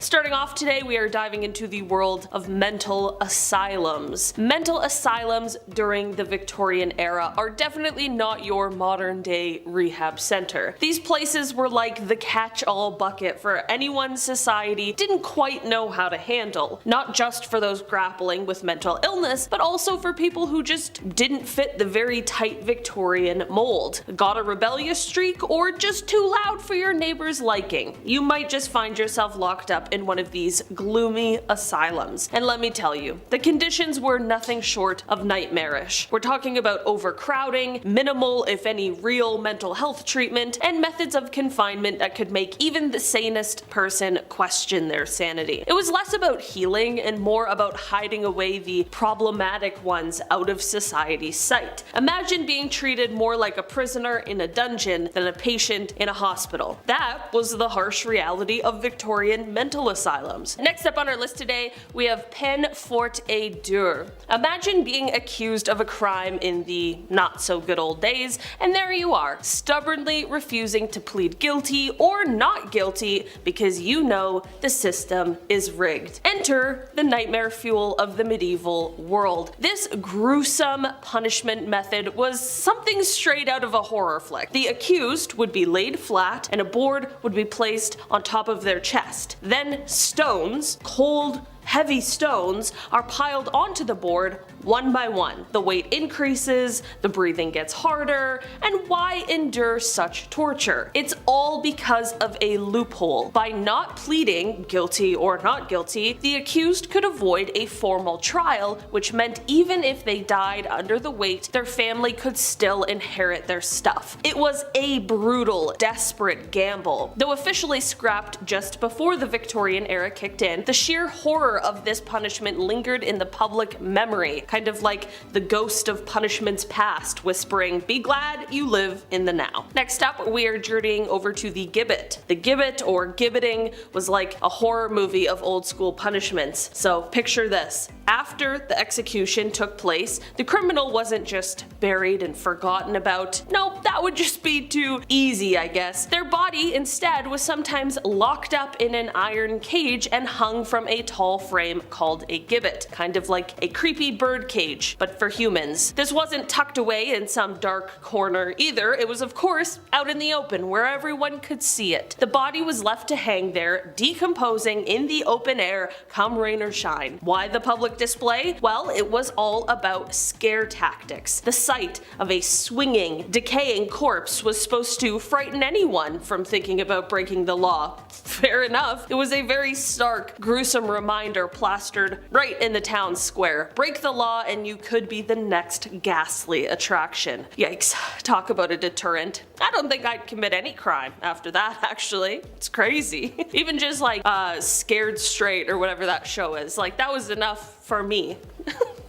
Starting off today, we are diving into the world of mental asylums. Mental asylums during the Victorian era are definitely not your modern day rehab center. These places were like the catch-all bucket for anyone society didn't quite know how to handle, not just for those grappling with mental illness, but also for people who just didn't fit the very tight Victorian mold. Got a rebellious streak, or just too loud for your neighbor's liking? You might just find yourself locked up in one of these gloomy asylums. And let me tell you, the conditions were nothing short of nightmarish. We're talking about overcrowding, minimal if any real mental health treatment, and methods of confinement that could make even the sanest person question their sanity. It was less about healing and more about hiding away the problematic ones out of society's sight. Imagine being treated more like a prisoner in a dungeon than a patient in a hospital. That was the harsh reality of Victorian mental asylums. Next up on our list today, we have peine forte et dure. Imagine being accused of a crime in the not so good old days, and there you are, stubbornly refusing to plead guilty or not guilty because you know the system is rigged. Enter the nightmare fuel of the medieval world. This gruesome punishment method was something straight out of a horror flick. The accused would be laid flat and a board would be placed on top of their chest. Then stones, cold, heavy stones, are piled onto the board one by one. The weight increases, the breathing gets harder, and why endure such torture? It's all because of a loophole. By not pleading guilty or not guilty, the accused could avoid a formal trial, which meant even if they died under the weight, their family could still inherit their stuff. It was a brutal, desperate gamble. Though officially scrapped just before the Victorian era kicked in, the sheer horror of this punishment lingered in the public memory, kind of like the ghost of punishments past whispering, "Be glad you live in the now." Next up, we are journeying over to the gibbet. The gibbet, or gibbeting, was like a horror movie of old school punishments. So picture this. After the execution took place, the criminal wasn't just buried and forgotten about. No, that would just be too easy, I guess. Their body instead was sometimes locked up in an iron cage and hung from a tall frame called a gibbet, kind of like a creepy bird cage, but for humans. This wasn't tucked away in some dark corner either. It was of course out in the open where everyone could see it. The body was left to hang there, decomposing in the open air come rain or shine. Why the public display? Well, it was all about scare tactics. The sight of a swinging, decaying corpse was supposed to frighten anyone from thinking about breaking the law. Fair enough. It was a very stark, gruesome reminder plastered right in the town square. Break the law and you could be the next ghastly attraction. Yikes. Talk about a deterrent. I don't think I'd commit any crime after that, actually. It's crazy. Even just like Scared Straight or whatever that show is, like that was enough for me.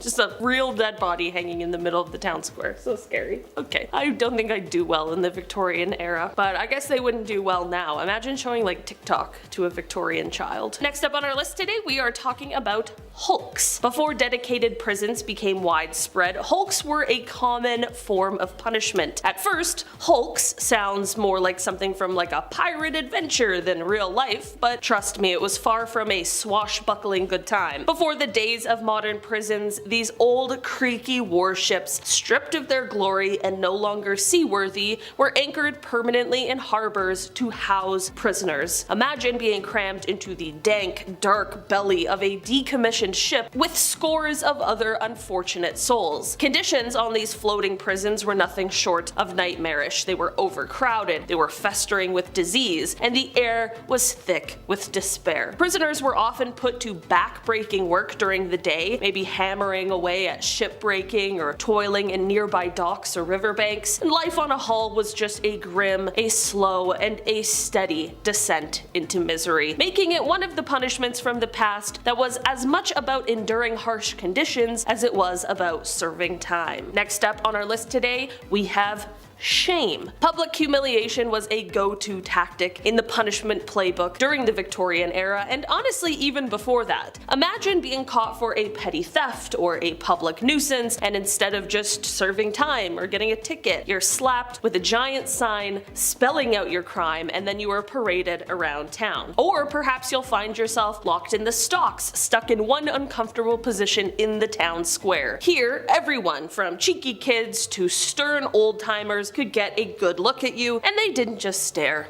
Just a real dead body hanging in the middle of the town square. So scary. Okay, I don't think I'd do well in the Victorian era, but I guess they wouldn't do well now. Imagine showing like TikTok to a Victorian child. Next up on our list today, we are talking about hulks. Before dedicated prisons became widespread, hulks were a common form of punishment. At first, hulks sounds more like something from like a pirate adventure than real life, but trust me, it was far from a swashbuckling good time. Before the days of modern prisons, these old creaky warships, stripped of their glory and no longer seaworthy, were anchored permanently in harbors to house prisoners. Imagine being crammed into the dank, dark belly of a decommissioned ship with scores of other unfortunate souls. Conditions on these floating prisons were nothing short of nightmarish. They were overcrowded, they were festering with disease, and the air was thick with despair. Prisoners were often put to back-breaking work during the day, maybe hammering away at shipbreaking or toiling in nearby docks or riverbanks, and life on a hull was just a grim, a slow, and a steady descent into misery, making it one of the punishments from the past that was as much about enduring harsh conditions as it was about serving time. Next up on our list today, we have shame. Public humiliation was a go-to tactic in the punishment playbook during the Victorian era, and honestly even before that. Imagine being caught for a petty theft or a public nuisance, and instead of just serving time or getting a ticket, you're slapped with a giant sign spelling out your crime, and then you are paraded around town. Or perhaps you'll find yourself locked in the stocks, stuck in one uncomfortable position in the town square. Here, everyone from cheeky kids to stern old-timers could get a good look at you, and they didn't just stare.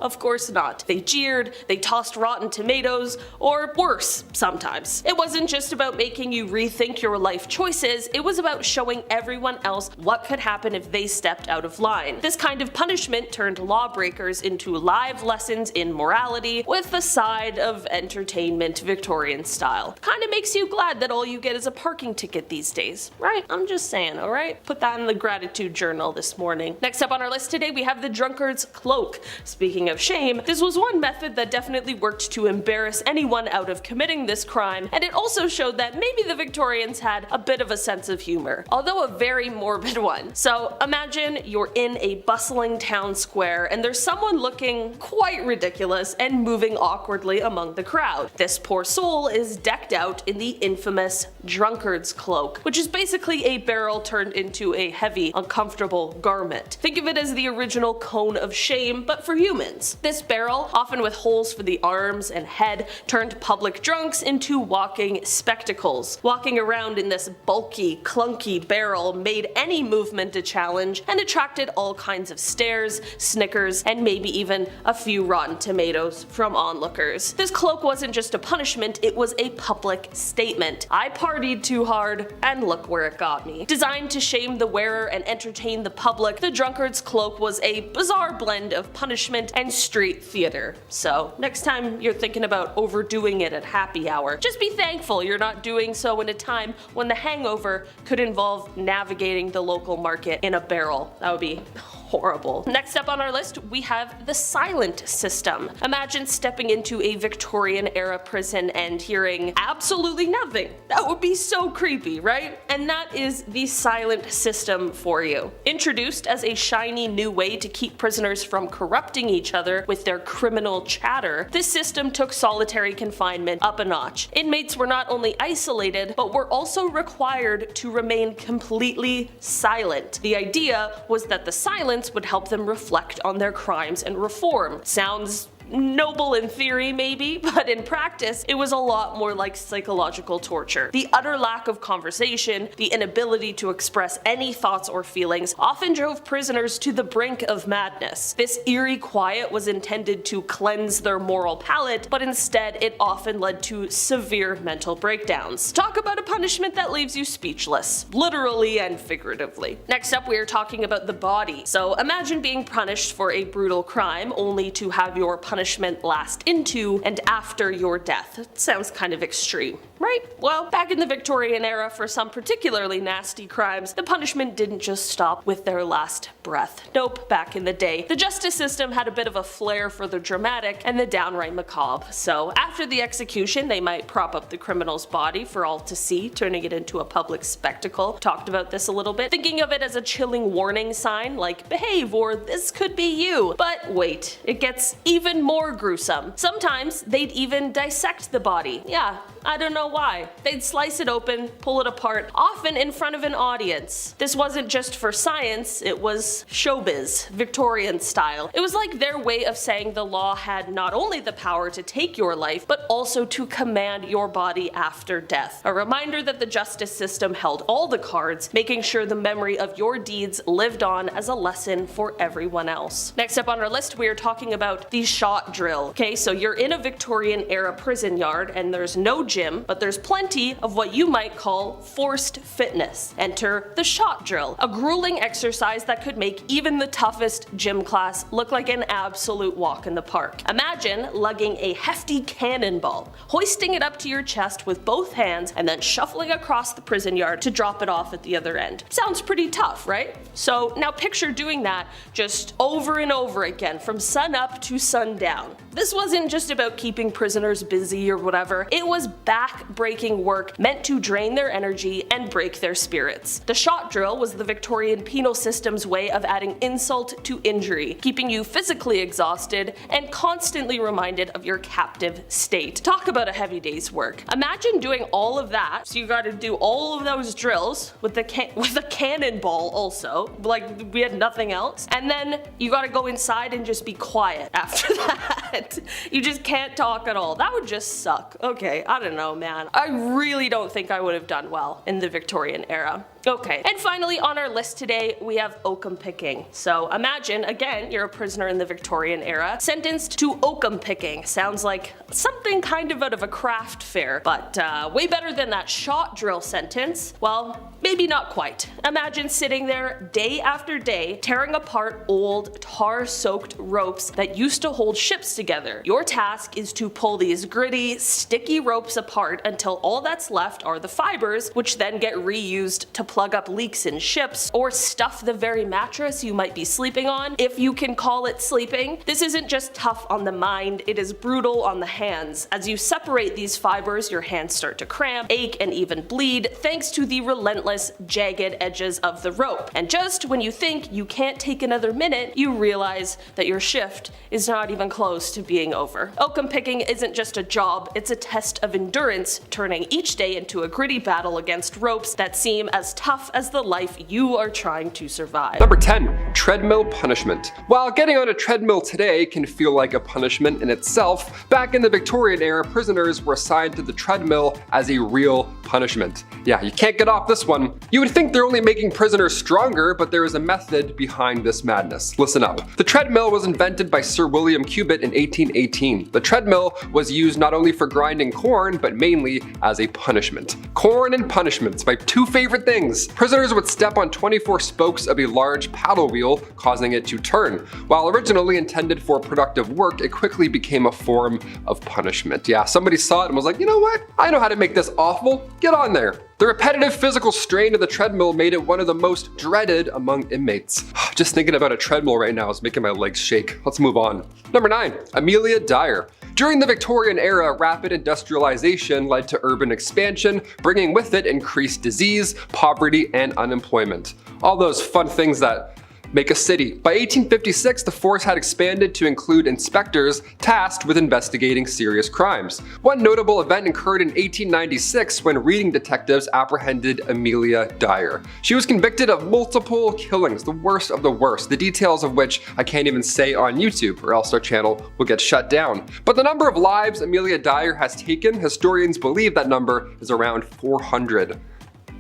Of course not. They jeered, they tossed rotten tomatoes, or worse, sometimes. It wasn't just about making you rethink your life choices, it was about showing everyone else what could happen if they stepped out of line. This kind of punishment turned lawbreakers into live lessons in morality, with a side of entertainment Victorian style. Kinda makes you glad that all you get is a parking ticket these days, right? I'm just saying, alright? Put that in the gratitude journal this morning. Next up on our list today we have the Drunkard's Cloak. Speaking of shame, this was one method that definitely worked to embarrass anyone out of committing this crime, and it also showed that maybe the Victorians had a bit of a sense of humor, although a very morbid one. So imagine you're in a bustling town square and there's someone looking quite ridiculous and moving awkwardly among the crowd. This poor soul is decked out in the infamous Drunkard's Cloak, which is basically a barrel turned into a heavy, uncomfortable garment. Think of it as the original cone of shame, but for humans. This barrel, often with holes for the arms and head, turned public drunks into walking spectacles. Walking around in this bulky, clunky barrel made any movement a challenge and attracted all kinds of stares, snickers, and maybe even a few rotten tomatoes from onlookers. This cloak wasn't just a punishment, it was a public statement. I partied too hard, and look where it got me. Designed to shame the wearer and entertain the public, the Drunkard's Cloak was a bizarre blend of punishment and street theater. So next time you're thinking about overdoing it at happy hour, just be thankful you're not doing so in a time when the hangover could involve navigating the local market in a barrel. That would be horrible. Next up on our list, we have the silent system. Imagine stepping into a Victorian era prison and hearing absolutely nothing. That would be so creepy, right? And that is the silent system for you. Introduced as a shiny new way to keep prisoners from corrupting each other with their criminal chatter, this system took solitary confinement up a notch. Inmates were not only isolated, but were also required to remain completely silent. The idea was that the silence would help them reflect on their crimes and reform. Sounds noble in theory maybe, but in practice it was a lot more like psychological torture. The utter lack of conversation, the inability to express any thoughts or feelings often drove prisoners to the brink of madness. This eerie quiet was intended to cleanse their moral palate, but instead it often led to severe mental breakdowns. Talk about a punishment that leaves you speechless, literally and figuratively. Next up we are talking about the body. So imagine being punished for a brutal crime only to have your punishment last into and after your death. It sounds kind of extreme, right? Well, back in the Victorian era, for some particularly nasty crimes, the punishment didn't just stop with their last breath. Nope, back in the day, the justice system had a bit of a flair for the dramatic and the downright macabre. So after the execution, they might prop up the criminal's body for all to see, turning it into a public spectacle. Talked about this a little bit, thinking of it as a chilling warning sign like behave or this could be you. But wait, it gets even more gruesome. Sometimes they'd even dissect the body. Yeah, I don't know why. They'd slice it open, pull it apart, often in front of an audience. This wasn't just for science, it was showbiz, Victorian style. It was like their way of saying the law had not only the power to take your life, but also to command your body after death. A reminder that the justice system held all the cards, making sure the memory of your deeds lived on as a lesson for everyone else. Next up on our list, we are talking about the shot drill. Okay, so you're in a Victorian era prison yard and there's no gym, but there's plenty of what you might call forced fitness. Enter the shot drill, a grueling exercise that could make even the toughest gym class look like an absolute walk in the park. Imagine lugging a hefty cannonball, hoisting it up to your chest with both hands, and then shuffling across the prison yard to drop it off at the other end. Sounds pretty tough, right? So now picture doing that just over and over again from sun up to sundown. down. This wasn't just about keeping prisoners busy or whatever, it was back-breaking work meant to drain their energy and break their spirits. The shot drill was the Victorian penal system's way of adding insult to injury, keeping you physically exhausted and constantly reminded of your captive state. Talk about a heavy day's work. Imagine doing all of that, so you gotta do all of those drills with a cannonball also, like we had nothing else, and then you gotta go inside and just be quiet after that. You just can't talk at all. That would just suck. Okay, I don't know, man. I really don't think I would have done well in the Victorian era. Okay, and finally on our list today we have oakum picking. So imagine, again, you're a prisoner in the Victorian era, sentenced to oakum picking. Sounds like something kind of out of a craft fair, but way better than that shot drill sentence. Well, maybe not quite. Imagine sitting there day after day, tearing apart old, tar-soaked ropes that used to hold ships together. Your task is to pull these gritty, sticky ropes apart until all that's left are the fibers, which then get reused to plug up leaks in ships, or stuff the very mattress you might be sleeping on, if you can call it sleeping. This isn't just tough on the mind, it is brutal on the hands. As you separate these fibers, your hands start to cramp, ache, and even bleed, thanks to the relentless, jagged edges of the rope. And just when you think you can't take another minute, you realize that your shift is not even close to being over. Oakum picking isn't just a job, it's a test of endurance, turning each day into a gritty battle against ropes that seem as tough as the life you are trying to survive. Number 10. Treadmill Punishment. While getting on a treadmill today can feel like a punishment in itself, back in the Victorian era, prisoners were assigned to the treadmill as a real punishment. Yeah, you can't get off this one. You would think they're only making prisoners stronger, but there is a method behind this madness. Listen up. The treadmill was invented by Sir William Gibbet in 1818. The treadmill was used not only for grinding corn, but mainly as a punishment. Corn and punishments, my two favorite things. Prisoners would step on 24 spokes of a large paddle wheel, causing it to turn. While originally intended for productive work, it quickly became a form of punishment. Yeah, somebody saw it and was like, you know what? I know how to make this awful. Get on there. The repetitive physical strain of the treadmill made it one of the most dreaded among inmates. Just thinking about a treadmill right now is making my legs shake. Let's move on. Number 9. Amelia Dyer. During the Victorian era, rapid industrialization led to urban expansion, bringing with it increased disease, poverty, and unemployment. All those fun things that make a city. By 1856, the force had expanded to include inspectors tasked with investigating serious crimes. One notable event occurred in 1896 when reading detectives apprehended Amelia Dyer. She was convicted of multiple killings, the worst of the worst, the details of which I can't even say on YouTube, or else our channel will get shut down. But the number of lives Amelia Dyer has taken, historians believe that number is around 400.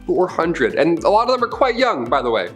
400, and a lot of them are quite young, by the way.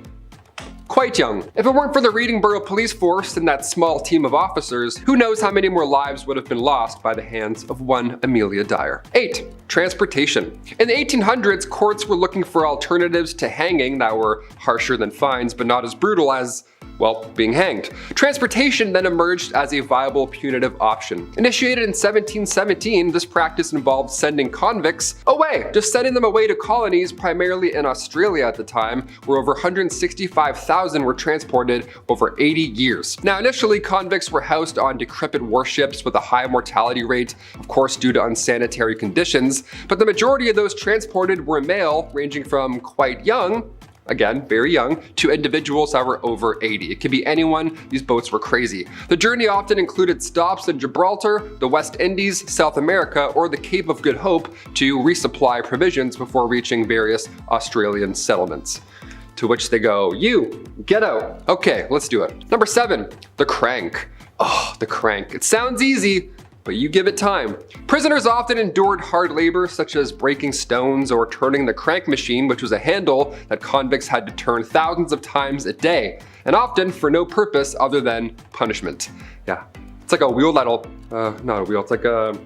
Quite young. If it weren't for the Readingborough police force and that small team of officers, who knows how many more lives would have been lost by the hands of one Amelia Dyer. 8. Transportation. In the 1800s, courts were looking for alternatives to hanging that were harsher than fines but not as brutal as, well, being hanged. Transportation then emerged as a viable punitive option. Initiated in 1717, this practice involved sending convicts away, just sending them away to colonies primarily in Australia at the time, where over 165,000 were transported over 80 years. Now, initially, convicts were housed on decrepit warships with a high mortality rate, of course due to unsanitary conditions, but the majority of those transported were male, ranging from quite young, again, very young, to individuals that were over 80. It could be anyone. These boats were crazy. The journey often included stops in Gibraltar, the West Indies, South America, or the Cape of Good Hope to resupply provisions before reaching various Australian settlements. To which they go, you, get out. Okay, let's do it. Number 7, the crank. Oh, the crank. It sounds easy, but you give it time. Prisoners often endured hard labor such as breaking stones or turning the crank machine, which was a handle that convicts had to turn thousands of times a day, and often for no purpose other than punishment. Yeah, it's like a wheel that'll, not a wheel, it's like a,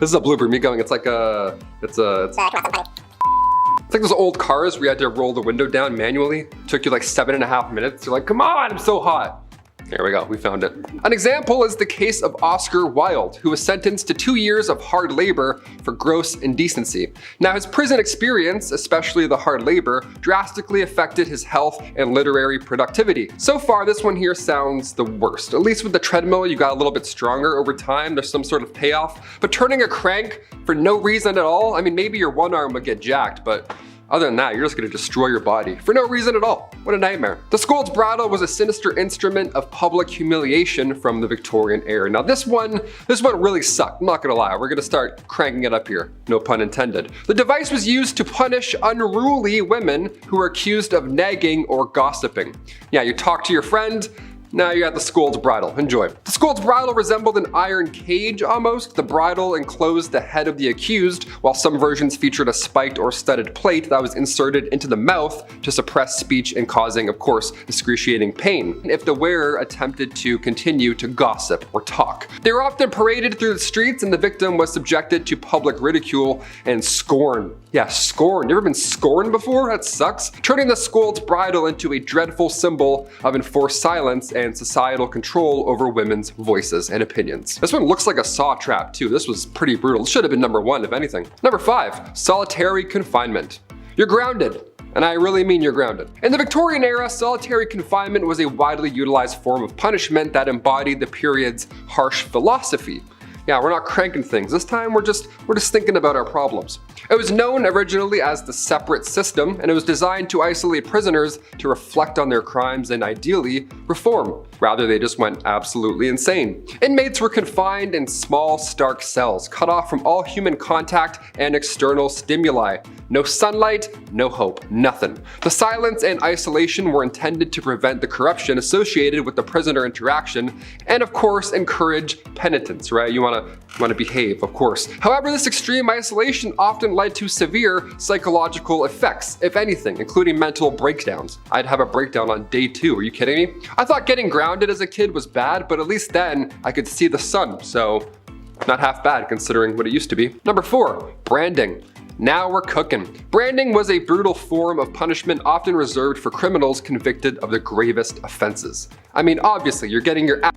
this is a blooper, me going, it's like a, it's like those old cars where you had to roll the window down manually. It took you like 7.5 minutes. You're like, come on, I'm so hot. There we go, we found it. An example is the case of Oscar Wilde, who was sentenced to 2 years of hard labor for gross indecency. Now, his prison experience, especially the hard labor, drastically affected his health and literary productivity. So far, this one here sounds the worst. At least with the treadmill, you got a little bit stronger over time. There's some sort of payoff. But turning a crank for no reason at all, I mean, maybe your one arm would get jacked, but other than that, you're just gonna destroy your body for no reason at all. What a nightmare. The Scold's Bridle was a sinister instrument of public humiliation from the Victorian era. Now this one really sucked, I'm not gonna lie. We're gonna start cranking it up here, no pun intended. The device was used to punish unruly women who were accused of nagging or gossiping. Yeah, you talk to your friend, now you're at the Scold's Bridle. Enjoy. The Scold's Bridle resembled an iron cage almost. The bridle enclosed the head of the accused, while some versions featured a spiked or studded plate that was inserted into the mouth to suppress speech and causing, of course, excruciating pain if the wearer attempted to continue to gossip or talk. They were often paraded through the streets and the victim was subjected to public ridicule and scorn. Yeah, scorn. You ever been scorned before? That sucks. Turning the Scold's Bridle into a dreadful symbol of enforced silence and societal control over women's voices and opinions. This one looks like a saw trap too. This was pretty brutal. It should have been number 1 if anything. Number 5, solitary confinement. You're grounded. And I really mean you're grounded. In the Victorian era, solitary confinement was a widely utilized form of punishment that embodied the period's harsh philosophy. Yeah, we're not cranking things. This time we're just thinking about our problems. It was known originally as the separate system, and it was designed to isolate prisoners to reflect on their crimes and ideally reform. Rather, they just went absolutely insane. Inmates were confined in small, stark cells, cut off from all human contact and external stimuli. No sunlight, no hope, nothing. The silence and isolation were intended to prevent the corruption associated with the prisoner interaction, and of course encourage penitence, right? You wanna behave, of course. However, this extreme isolation often led to severe psychological effects, if anything, including mental breakdowns. I'd have a breakdown on day 2, are you kidding me? I thought getting grounded as a kid was bad, but at least then I could see the sun, so not half bad considering what it used to be. Number 4, branding. Now we're cooking. Branding was a brutal form of punishment often reserved for criminals convicted of the gravest offenses. I mean, obviously, you're getting your ass.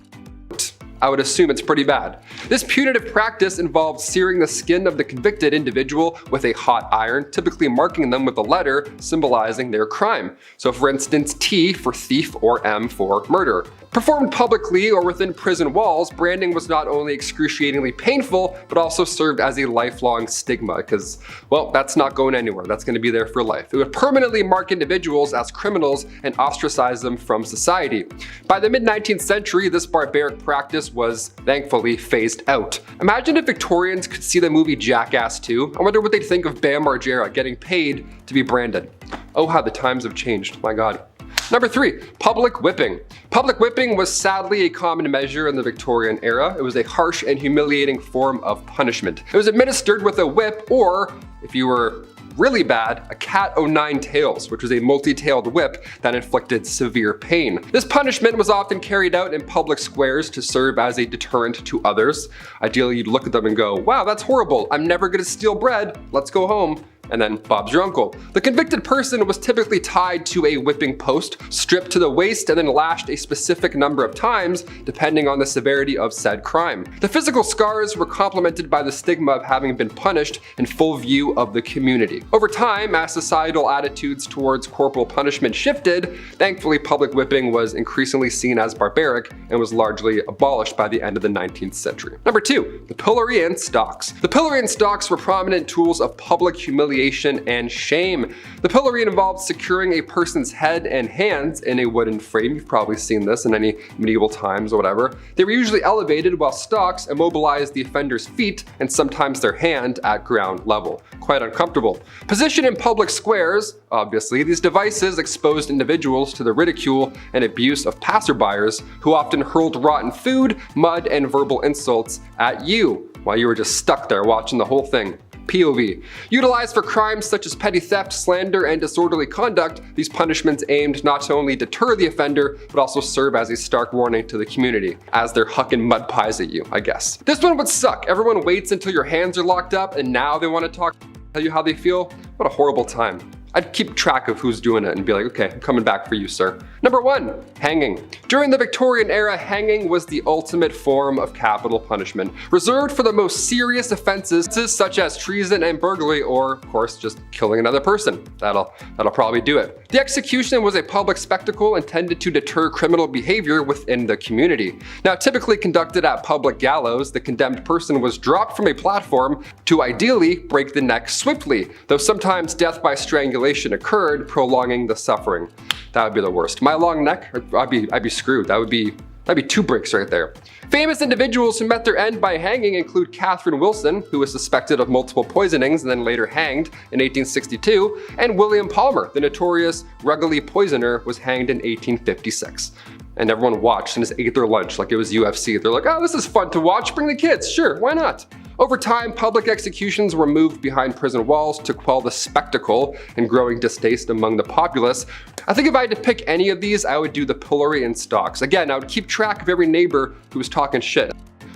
I would assume it's pretty bad. This punitive practice involved searing the skin of the convicted individual with a hot iron, typically marking them with a letter symbolizing their crime. So for instance, T for thief or M for murder. Performed publicly or within prison walls, branding was not only excruciatingly painful, but also served as a lifelong stigma because, well, that's not going anywhere. That's going to be there for life. It would permanently mark individuals as criminals and ostracize them from society. By the mid-19th century, this barbaric practice was thankfully phased out. Imagine if Victorians could see the movie Jackass 2. I wonder what they'd think of Bam Margera getting paid to be branded. Oh, how the times have changed, my God. Number 3, public whipping. Public whipping was sadly a common measure in the Victorian era. It was a harsh and humiliating form of punishment. It was administered with a whip or, if you were really bad, a cat o' nine tails, which was a multi-tailed whip that inflicted severe pain. This punishment was often carried out in public squares to serve as a deterrent to others. Ideally, you'd look at them and go, wow, that's horrible. I'm never gonna steal bread. Let's go home. And then Bob's your uncle. The convicted person was typically tied to a whipping post, stripped to the waist, and then lashed a specific number of times, depending on the severity of said crime. The physical scars were complemented by the stigma of having been punished in full view of the community. Over time, as societal attitudes towards corporal punishment shifted, thankfully public whipping was increasingly seen as barbaric and was largely abolished by the end of the 19th century. Number 2, the pillory and stocks. The pillory and stocks were prominent tools of public humiliation and shame. The pillory involved securing a person's head and hands in a wooden frame. You've probably seen this in any medieval times or whatever. They were usually elevated while stocks immobilized the offender's feet and sometimes their hand at ground level. Quite uncomfortable. Positioned in public squares, obviously, these devices exposed individuals to the ridicule and abuse of passerbyers who often hurled rotten food, mud, and verbal insults at you while you were just stuck there watching the whole thing. POV. Utilized for crimes such as petty theft, slander, and disorderly conduct, these punishments aimed not to only deter the offender, but also serve as a stark warning to the community, as they're hucking mud pies at you, I guess. This one would suck. Everyone waits until your hands are locked up, and now they want to tell you how they feel. What a horrible time. I'd keep track of who's doing it and be like, okay, I'm coming back for you, sir. Number 1, hanging. During the Victorian era, hanging was the ultimate form of capital punishment, reserved for the most serious offenses such as treason and burglary, or of course just killing another person. That'll probably do it. The execution was a public spectacle intended to deter criminal behavior within the community. Now, typically conducted at public gallows, the condemned person was dropped from a platform to ideally break the neck swiftly, though sometimes death by strangulation occurred, prolonging the suffering. That would be the worst. My long neck, I'd be screwed. That'd be 2 breaks right there. Famous individuals who met their end by hanging include Catherine Wilson, who was suspected of multiple poisonings and then later hanged in 1862, and William Palmer, the notorious Rugeley poisoner, was hanged in 1856. And everyone watched and just ate their lunch like it was UFC. They're like, oh, this is fun to watch, bring the kids, sure, why not? Over time, public executions were moved behind prison walls to quell the spectacle and growing distaste among the populace. I think if I had to pick any of these, I would do the Pillory and Stocks. Again, I would keep track of every neighbor who was talking shit.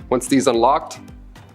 Once these unlocked,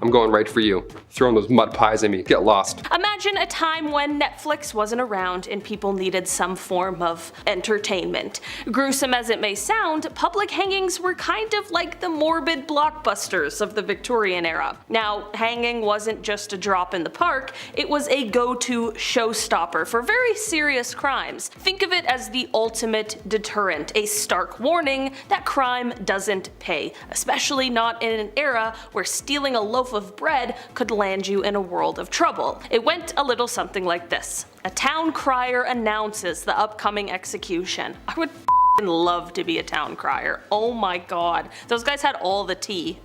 I'm going right for you. Throwing those mud pies at me, get lost. Imagine a time when Netflix wasn't around and people needed some form of entertainment. Gruesome as it may sound, public hangings were kind of like the morbid blockbusters of the Victorian era. Now, hanging wasn't just a drop in the park, it was a go-to showstopper for very serious crimes. Think of it as the ultimate deterrent, a stark warning that crime doesn't pay, especially not in an era where stealing a loaf of bread could land you in a world of trouble. It went a little something like this. A town crier announces the upcoming execution. I would love to be a town crier. Oh my god. Those guys had all the tea.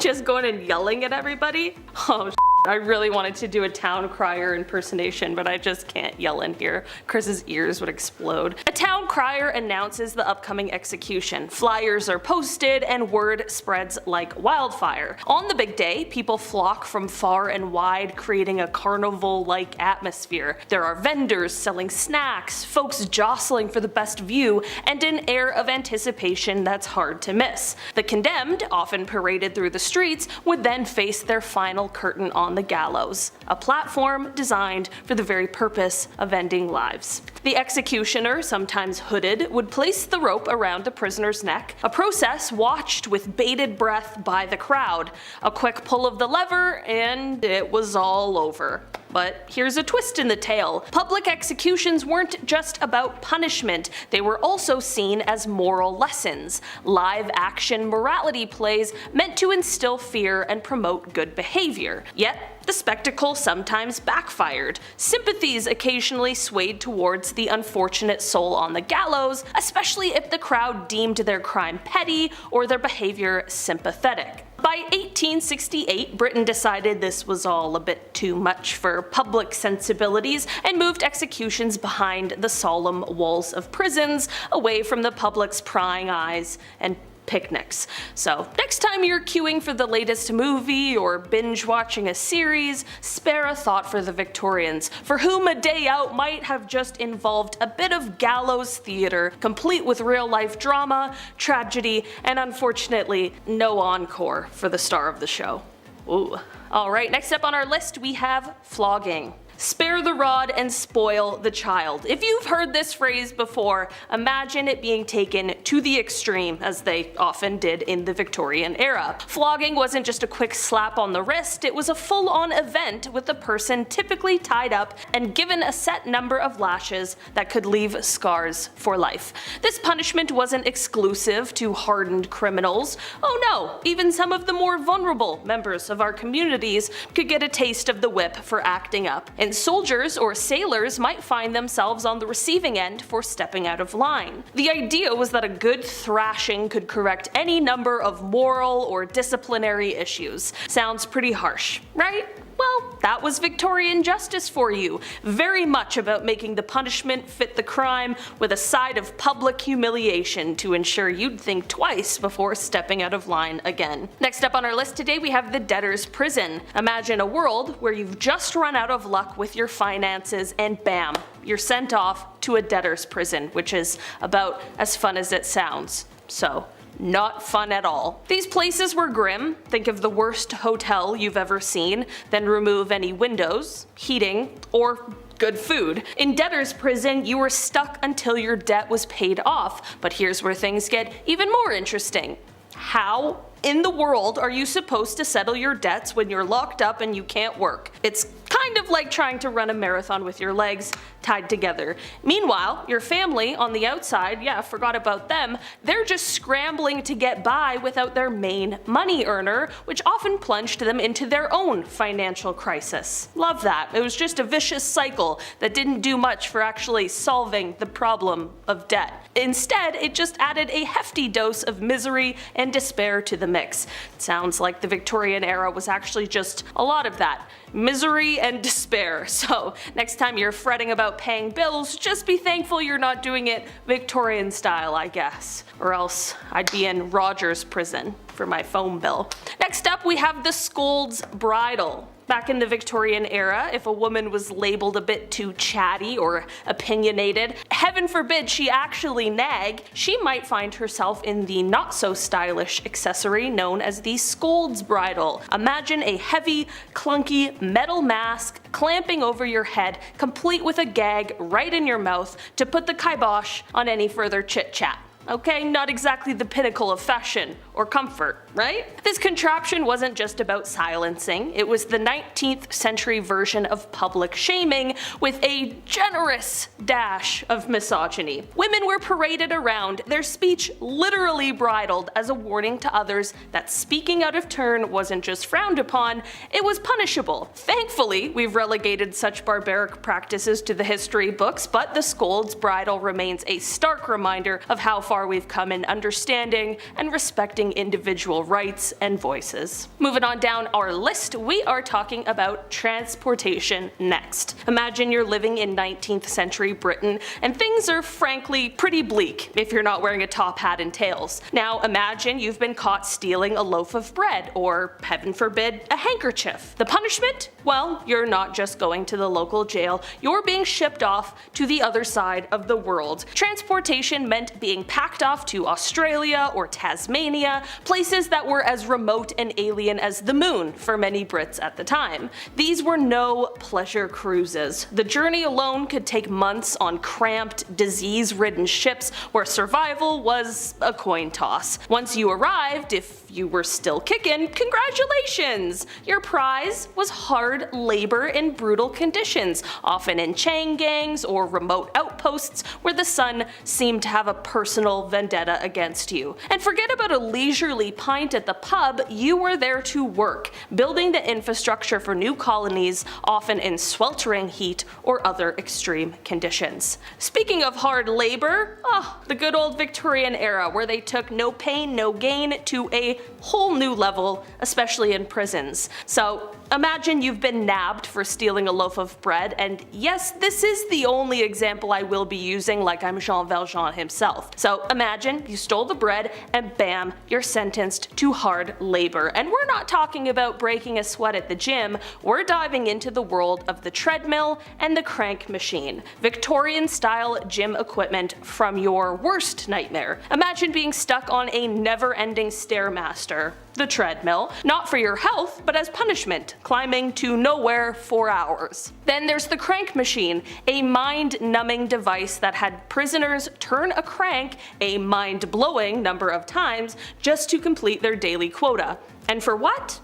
Just going and yelling at everybody. Oh I really wanted to do a town crier impersonation, but I just can't yell in here. Chris's ears would explode. A town crier announces the upcoming execution. Flyers are posted and word spreads like wildfire. On the big day, people flock from far and wide, creating a carnival-like atmosphere. There are vendors selling snacks, folks jostling for the best view, and an air of anticipation that's hard to miss. The condemned, often paraded through the streets, would then face their final curtain on the gallows, a platform designed for the very purpose of ending lives. The executioner, sometimes hooded, would place the rope around the prisoner's neck, a process watched with bated breath by the crowd. A quick pull of the lever and it was all over. But here's a twist in the tale. Public executions weren't just about punishment, they were also seen as moral lessons, live action morality plays meant to instill fear and promote good behavior. Yet, the spectacle sometimes backfired. Sympathies occasionally swayed towards the unfortunate soul on the gallows, especially if the crowd deemed their crime petty or their behavior sympathetic. By 1868, Britain decided this was all a bit too much for public sensibilities and moved executions behind the solemn walls of prisons, away from the public's prying eyes and picnics. So next time you're queuing for the latest movie or binge watching a series, spare a thought for the Victorians, for whom a day out might have just involved a bit of gallows theater, complete with real life drama, tragedy, and unfortunately no encore for the star of the show. Ooh. Alright, next up on our list we have flogging. Spare the rod and spoil the child. If you've heard this phrase before, imagine it being taken to the extreme, as they often did in the Victorian era. Flogging wasn't just a quick slap on the wrist, it was a full-on event with the person typically tied up and given a set number of lashes that could leave scars for life. This punishment wasn't exclusive to hardened criminals. Oh no, even some of the more vulnerable members of our communities could get a taste of the whip for acting up. And soldiers or sailors might find themselves on the receiving end for stepping out of line. The idea was that a good thrashing could correct any number of moral or disciplinary issues. Sounds pretty harsh, right? Well, that was Victorian justice for you. Very much about making the punishment fit the crime, with a side of public humiliation to ensure you'd think twice before stepping out of line again. Next up on our list today we have the debtor's prison. Imagine a world where you've just run out of luck with your finances and bam, you're sent off to a debtor's prison, which is about as fun as it sounds. So, not fun at all. These places were grim. Think of the worst hotel you've ever seen, then remove any windows, heating, or good food. In debtor's prison, you were stuck until your debt was paid off. But here's where things get even more interesting. How in the world are you supposed to settle your debts when you're locked up and you can't work? It's kind of like trying to run a marathon with your legs tied together. Meanwhile, your family on the outside, yeah, forgot about them, they're just scrambling to get by without their main money earner, which often plunged them into their own financial crisis. Love that. It was just a vicious cycle that didn't do much for actually solving the problem of debt. Instead, it just added a hefty dose of misery and despair to the mix. It sounds like the Victorian era was actually just a lot of that. Misery and despair. So next time you're fretting about paying bills, just be thankful you're not doing it Victorian style, I guess. Or else I'd be in Rogers prison for my phone bill. Next up, we have the Scold's Bridle. Back in the Victorian era, if a woman was labeled a bit too chatty or opinionated, heaven forbid she actually nag, she might find herself in the not so stylish accessory known as the Scold's Bridle. Imagine a heavy, clunky metal mask clamping over your head, complete with a gag right in your mouth to put the kibosh on any further chit-chat. Okay, not exactly the pinnacle of fashion or comfort, right? This contraption wasn't just about silencing, it was the 19th century version of public shaming with a generous dash of misogyny. Women were paraded around, their speech literally bridled as a warning to others that speaking out of turn wasn't just frowned upon, it was punishable. Thankfully, we've relegated such barbaric practices to the history books, but the Scold's Bridle remains a stark reminder of how far we've come in understanding and respecting individual rights and voices. Moving on down our list, we are talking about transportation next. Imagine you're living in 19th century Britain and things are frankly pretty bleak if you're not wearing a top hat and tails. Now imagine you've been caught stealing a loaf of bread or, heaven forbid, a handkerchief. The punishment? Well, you're not just going to the local jail, you're being shipped off to the other side of the world. Transportation meant being packed off to Australia or Tasmania, places that were as remote and alien as the moon for many Brits at the time. These were no pleasure cruises. The journey alone could take months on cramped, disease-ridden ships where survival was a coin toss. Once you arrived, if you were still kicking, congratulations! Your prize was hard labor in brutal conditions, often in chain gangs or remote outposts where the sun seemed to have a personal vendetta against you. And forget about a leisurely pint at the pub, you were there to work, building the infrastructure for new colonies, often in sweltering heat or other extreme conditions. Speaking of hard labor, the good old Victorian era where they took no pain, no gain to a whole new level, especially in prisons. So imagine you've been nabbed for stealing a loaf of bread, and yes, this is the only example I will be using like I'm Jean Valjean himself. So imagine you stole the bread and bam, you're sentenced to hard labor. And we're not talking about breaking a sweat at the gym, we're diving into the world of the treadmill and the crank machine. Victorian style gym equipment from your worst nightmare. Imagine being stuck on a never-ending stairmaster, the treadmill, not for your health, but as punishment, climbing to nowhere for hours. Then there's the crank machine, a mind-numbing device that had prisoners turn a crank a mind-blowing number of times just to complete their daily quota. And for what?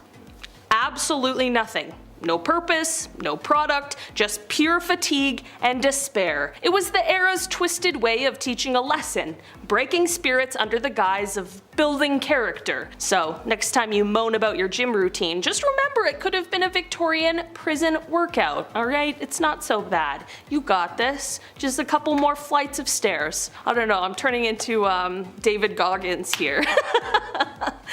Absolutely nothing. No purpose, no product, just pure fatigue and despair. It was the era's twisted way of teaching a lesson, breaking spirits under the guise of building character. So next time you moan about your gym routine, just remember it could have been a Victorian prison workout, alright? It's not so bad. You got this. Just a couple more flights of stairs. I don't know, I'm turning into David Goggins here.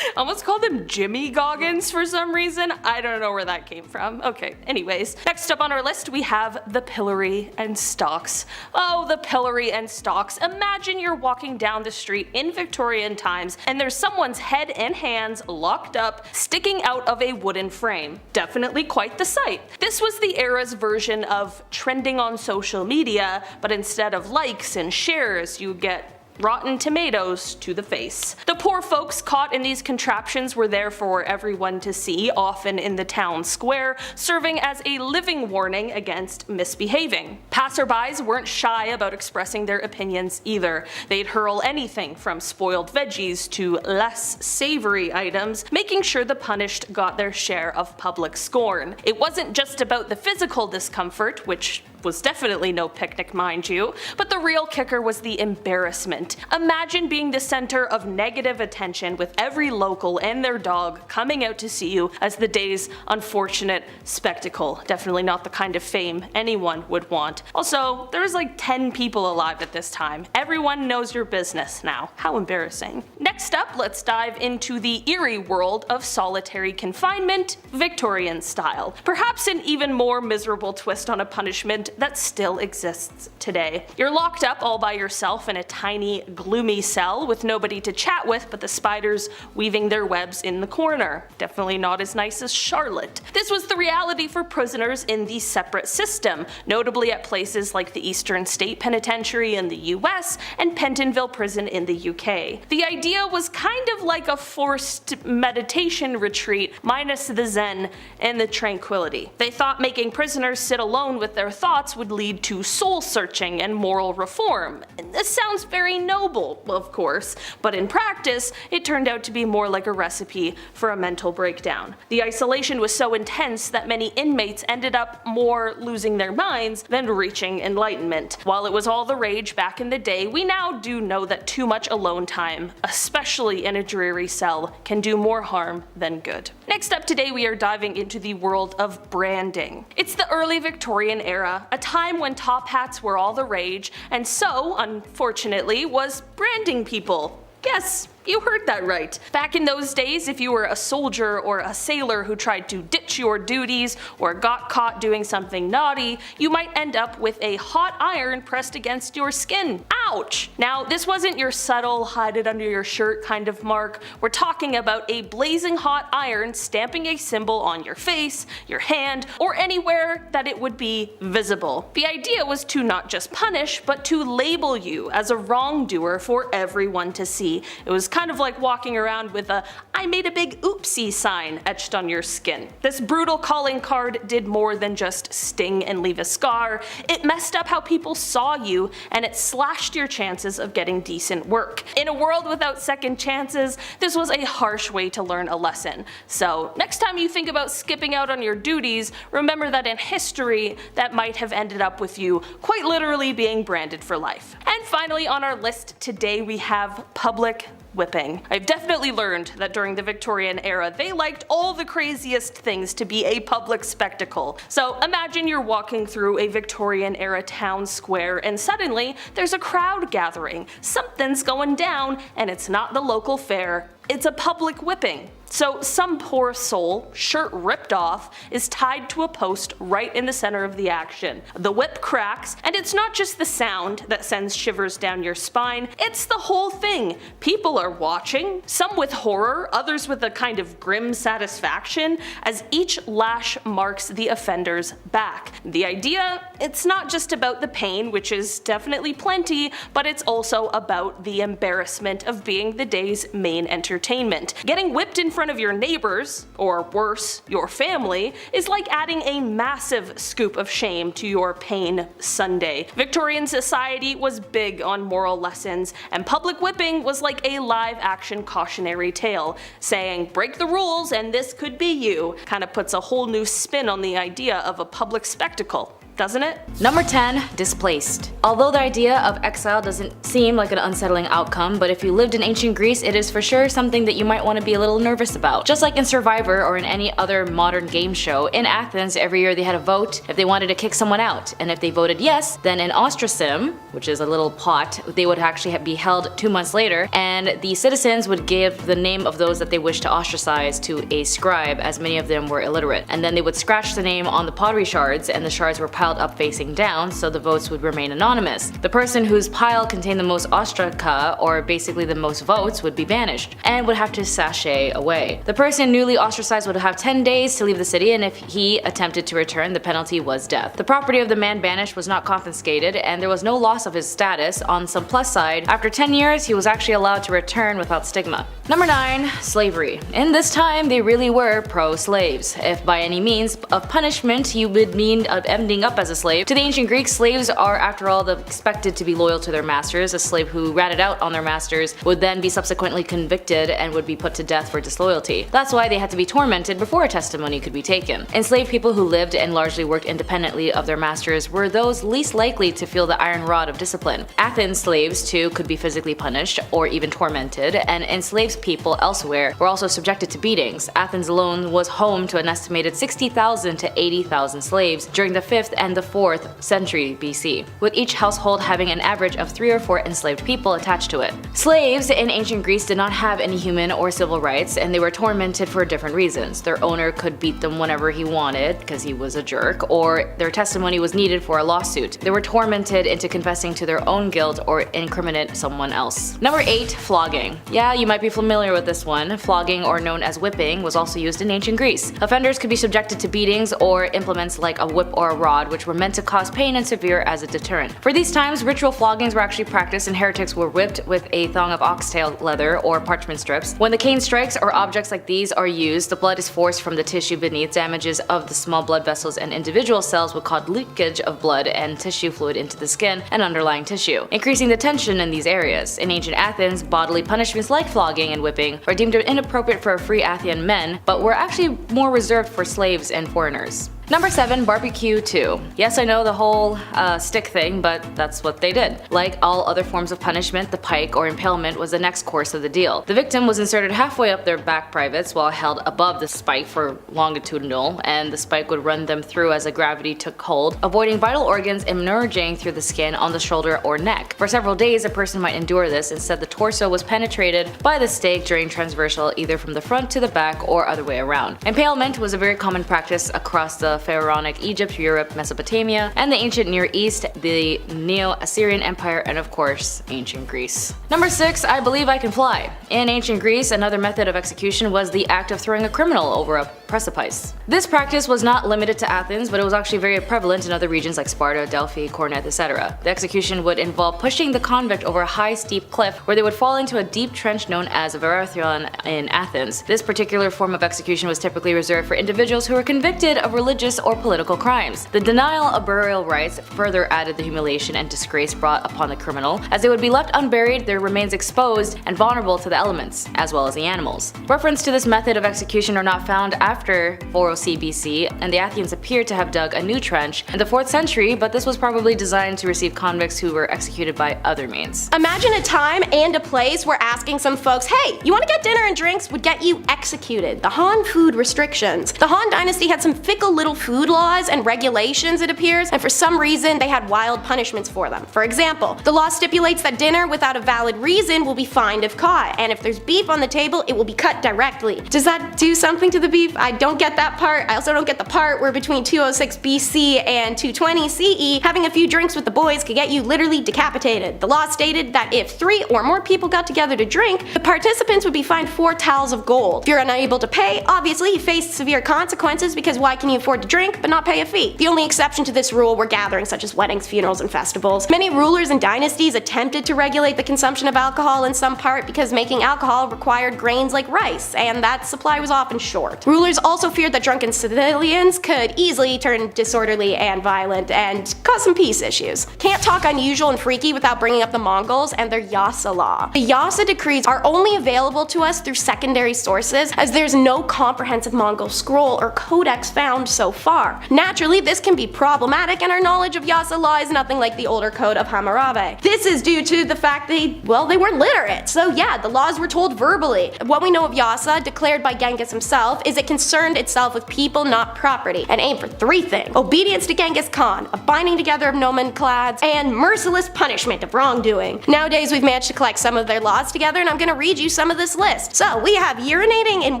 I almost called him Jimmy Goggins for some reason. I don't know where that came from. Okay, anyways. Next up on our list we have the Pillory and Stocks. Oh, the Pillory and Stocks. Imagine you're walking down the street in Victorian times and there's someone's head and hands locked up, sticking out of a wooden frame. Definitely quite the sight. This was the era's version of trending on social media, but instead of likes and shares, you get rotten tomatoes to the face. The poor folks caught in these contraptions were there for everyone to see, often in the town square, serving as a living warning against misbehaving. Passerbys weren't shy about expressing their opinions either. They'd hurl anything from spoiled veggies to less savory items, making sure the punished got their share of public scorn. It wasn't just about the physical discomfort, which was definitely no picnic, mind you, but the real kicker was the embarrassment. Imagine being the center of negative attention with every local and their dog coming out to see you as the day's unfortunate spectacle. Definitely not the kind of fame anyone would want. Also, there was like 10 people alive at this time. Everyone knows your business now. How embarrassing. Next up, let's dive into the eerie world of solitary confinement, Victorian style. Perhaps an even more miserable twist on a punishment that still exists today. You're locked up all by yourself in a tiny, gloomy cell with nobody to chat with but the spiders weaving their webs in the corner. Definitely not as nice as Charlotte. This was the reality for prisoners in the separate system, notably at places like the Eastern State Penitentiary in the US and Pentonville Prison in the UK. The idea was kind of like a forced meditation retreat minus the zen and the tranquility. They thought making prisoners sit alone with their thoughts would lead to soul searching and moral reform. And this sounds very noble, of course, but in practice, it turned out to be more like a recipe for a mental breakdown. The isolation was so intense that many inmates ended up more losing their minds than reaching enlightenment. While it was all the rage back in the day, we now do know that too much alone time, especially in a dreary cell, can do more harm than good. Next up today, we are diving into the world of branding. It's the early Victorian era, a time when top hats were all the rage, and so, unfortunately, was branding people. Yes, you heard that right. Back in those days, if you were a soldier or a sailor who tried to ditch your duties or got caught doing something naughty, you might end up with a hot iron pressed against your skin. Ouch! Now, this wasn't your subtle, hide it under your shirt kind of mark. We're talking about a blazing hot iron stamping a symbol on your face, your hand, or anywhere that it would be visible. The idea was to not just punish, but to label you as a wrongdoer for everyone to see. It was kind of like walking around with a "I made a big oopsie" sign etched on your skin. This brutal calling card did more than just sting and leave a scar. It messed up how people saw you, and it slashed your chances of getting decent work. In a world without second chances, this was a harsh way to learn a lesson. So next time you think about skipping out on your duties, remember that in history, that might have ended up with you quite literally being branded for life. And finally on our list today we have public whipping. I've definitely learned that during the Victorian era they liked all the craziest things to be a public spectacle. So imagine you're walking through a Victorian era town square and suddenly there's a crowd gathering. Something's going down and it's not the local fair, it's a public whipping. So some poor soul, shirt ripped off, is tied to a post right in the center of the action. The whip cracks, and it's not just the sound that sends shivers down your spine, it's the whole thing. People are watching, some with horror, others with a kind of grim satisfaction, as each lash marks the offender's back. The idea, it's not just about the pain, which is definitely plenty, but it's also about the embarrassment of being the day's main entertainment. Getting whipped in front of your neighbors, or worse, your family, is like adding a massive scoop of shame to your pain Sunday. Victorian society was big on moral lessons, and public whipping was like a live-action cautionary tale, saying break the rules and this could be you. Kinda puts a whole new spin on the idea of a public spectacle, doesn't it? Number 10, displaced. Although the idea of exile doesn't seem like an unsettling outcome, but if you lived in ancient Greece, it is for sure something that you might want to be a little nervous about. Just like in Survivor or in any other modern game show, in Athens every year they had a vote if they wanted to kick someone out, and if they voted yes, then an ostracism, which is a little pot, they would actually be held 2 months later, and the citizens would give the name of those that they wished to ostracize to a scribe, as many of them were illiterate, and then they would scratch the name on the pottery shards, and the shards were piled piled up facing down, so the votes would remain anonymous. The person whose pile contained the most ostraca, or basically the most votes, would be banished, and would have to sashay away. The person newly ostracized would have 10 days to leave the city, and if he attempted to return, the penalty was death. The property of the man banished was not confiscated, and there was no loss of his status. On some plus side, after 10 years, he was actually allowed to return without stigma. Number 9. Slavery. In this time, they really were pro-slaves. If by any means of punishment you would mean of ending up as a slave, to the ancient Greeks, slaves are after all expected to be loyal to their masters. A slave who ratted out on their masters would then be subsequently convicted and would be put to death for disloyalty. That's why they had to be tormented before a testimony could be taken. Enslaved people who lived and largely worked independently of their masters were those least likely to feel the iron rod of discipline. Athens slaves too could be physically punished or even tormented, and enslaved people elsewhere were also subjected to beatings. Athens alone was home to an estimated 60,000 to 80,000 slaves during the 5th and the 4th century BC, with each household having an average of 3 or 4 enslaved people attached to it. Slaves in ancient Greece did not have any human or civil rights, and they were tormented for different reasons. Their owner could beat them whenever he wanted because he was a jerk, or their testimony was needed for a lawsuit. They were tormented into confessing to their own guilt or incriminate someone else. Number 8. Flogging. Yeah, you might be familiar with this one. Flogging, or known as whipping, was also used in ancient Greece. Offenders could be subjected to beatings or implements like a whip or a rod, which were meant to cause pain and severe as a deterrent. For these times, ritual floggings were actually practiced, and heretics were whipped with a thong of oxtail leather or parchment strips. When the cane strikes or objects like these are used, the blood is forced from the tissue beneath. Damages of the small blood vessels and individual cells would cause leakage of blood and tissue fluid into the skin and underlying tissue, increasing the tension in these areas. In ancient Athens, bodily punishments like flogging and whipping were deemed inappropriate for free Athenian men, but were actually more reserved for slaves and foreigners. Number 7. Barbecue 2. Yes, I know the whole stick thing, but that's what they did. Like all other forms of punishment, the pike or impalement was the next course of the deal. The victim was inserted halfway up their back privates while held above the spike for longitudinal, and the spike would run them through as the gravity took hold, avoiding vital organs emerging through the skin on the shoulder or neck. For several days, a person might endure this. Instead, the torso was penetrated by the stake during transversal, either from the front to the back or other way around. Impalement was a very common practice across the Pharaonic Egypt, Europe, Mesopotamia, and the ancient Near East, the Neo-Assyrian Empire, and of course, ancient Greece. Number 6. I believe I can fly. In ancient Greece, another method of execution was the act of throwing a criminal over a precipice. This practice was not limited to Athens, but it was actually very prevalent in other regions like Sparta, Delphi, Corinth, etc. The execution would involve pushing the convict over a high, steep cliff where they would fall into a deep trench known as a Verathon in Athens. This particular form of execution was typically reserved for individuals who were convicted of religious or political crimes. The denial of burial rights further added the humiliation and disgrace brought upon the criminal, as they would be left unburied, their remains exposed, and vulnerable to the elements, as well as the animals. Reference to this method of execution are not found after 400 BC, and the Athenians appear to have dug a new trench in the 4th century, but this was probably designed to receive convicts who were executed by other means. Imagine a time and a place where asking some folks, hey, you want to get dinner and drinks, would get you executed. The Han food restrictions. The Han Dynasty had some fickle little food laws and regulations, it appears, and for some reason they had wild punishments for them. For example, the law stipulates that dinner without a valid reason will be fined if caught, and if there's beef on the table, it will be cut directly. Does that do something to the beef? I don't get that part. I also don't get the part where between 206 BC and 220 CE, having a few drinks with the boys could get you literally decapitated. The law stated that if 3 or more people got together to drink, the participants would be fined 4 tals of gold. If you're unable to pay, obviously you face severe consequences, because why can you afford to drink but not pay a fee? The only exception to this rule were gatherings such as weddings, funerals, and festivals. Many rulers and dynasties attempted to regulate the consumption of alcohol, in some part because making alcohol required grains like rice, and that supply was often short. Rulers also feared that drunken civilians could easily turn disorderly and violent and cause some peace issues. Can't talk unusual and freaky without bringing up the Mongols and their Yasa law. The Yasa decrees are only available to us through secondary sources, as there's no comprehensive Mongol scroll or codex found so far. Naturally, this can be problematic, and our knowledge of Yasa law is nothing like the older code of Hammurabi. This is due to the fact they weren't literate. So yeah, the laws were told verbally. What we know of Yasa, declared by Genghis himself, is it can concerned itself with people, not property, and aimed for 3 things: obedience to Genghis Khan, a binding together of nomenclats, and merciless punishment of wrongdoing. Nowadays, we've managed to collect some of their laws together, and I'm gonna read you some of this list. So, we have urinating in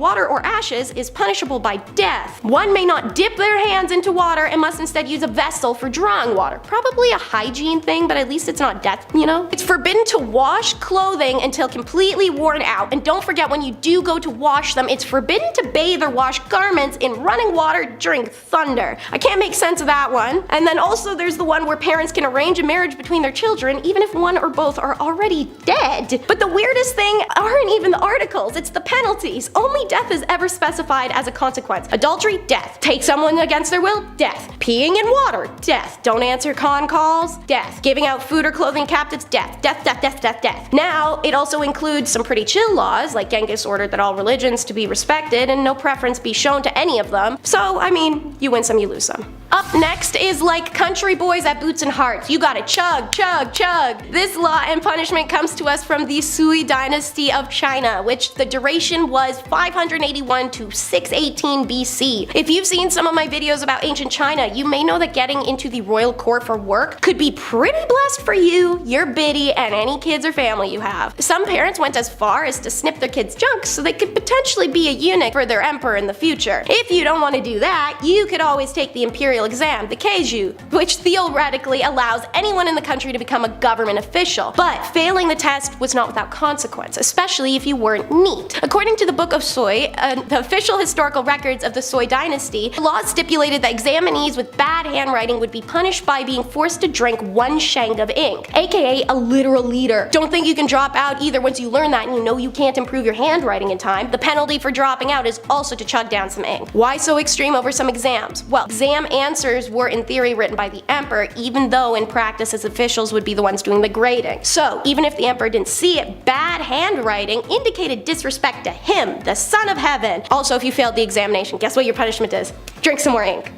water or ashes is punishable by death. One may not dip their hands into water and must instead use a vessel for drawing water. Probably a hygiene thing, but at least it's not death, you know? It's forbidden to wash clothing until completely worn out, and don't forget, when you do go to wash them, it's forbidden to bathe or wash garments in running water during thunder. I can't make sense of that one. And then also there's the one where parents can arrange a marriage between their children even if one or both are already dead. But the weirdest thing aren't even the articles, it's the penalties. Only death is ever specified as a consequence. Adultery, death. Take someone against their will, death. Peeing in water, death. Don't answer con calls, death. Giving out food or clothing captives, death. Death, death, death, death, death. Now, it also includes some pretty chill laws, like Genghis ordered that all religions to be respected and no preference be shown to any of them. So, I mean, you win some, you lose some. Up next is like country boys at Boots and Hearts. You gotta chug, chug, chug. This law and punishment comes to us from the Sui Dynasty of China, which the duration was 581 to 618 BC. If you've seen some of my videos about ancient China, you may know that getting into the royal court for work could be pretty blessed for you, your biddy, and any kids or family you have. Some parents went as far as to snip their kids' junk so they could potentially be a eunuch for their emperor in the future. If you don't want to do that, you could always take the imperial exam, the Keiju, which theoretically allows anyone in the country to become a government official. But failing the test was not without consequence, especially if you weren't neat. According to the Book of Sui, the official historical records of the Sui dynasty, the laws stipulated that examinees with bad handwriting would be punished by being forced to drink 1 sheng of ink, aka a literal liter. Don't think you can drop out either once you learn that and you know you can't improve your handwriting in time. The penalty for dropping out is also to chug down some ink. Why so extreme over some exams? Well, exam answers were in theory written by the emperor, even though in practice his officials would be the ones doing the grading. So even if the emperor didn't see it, bad handwriting indicated disrespect to him, the son of heaven. Also, if you failed the examination, guess what your punishment is? Drink some more ink.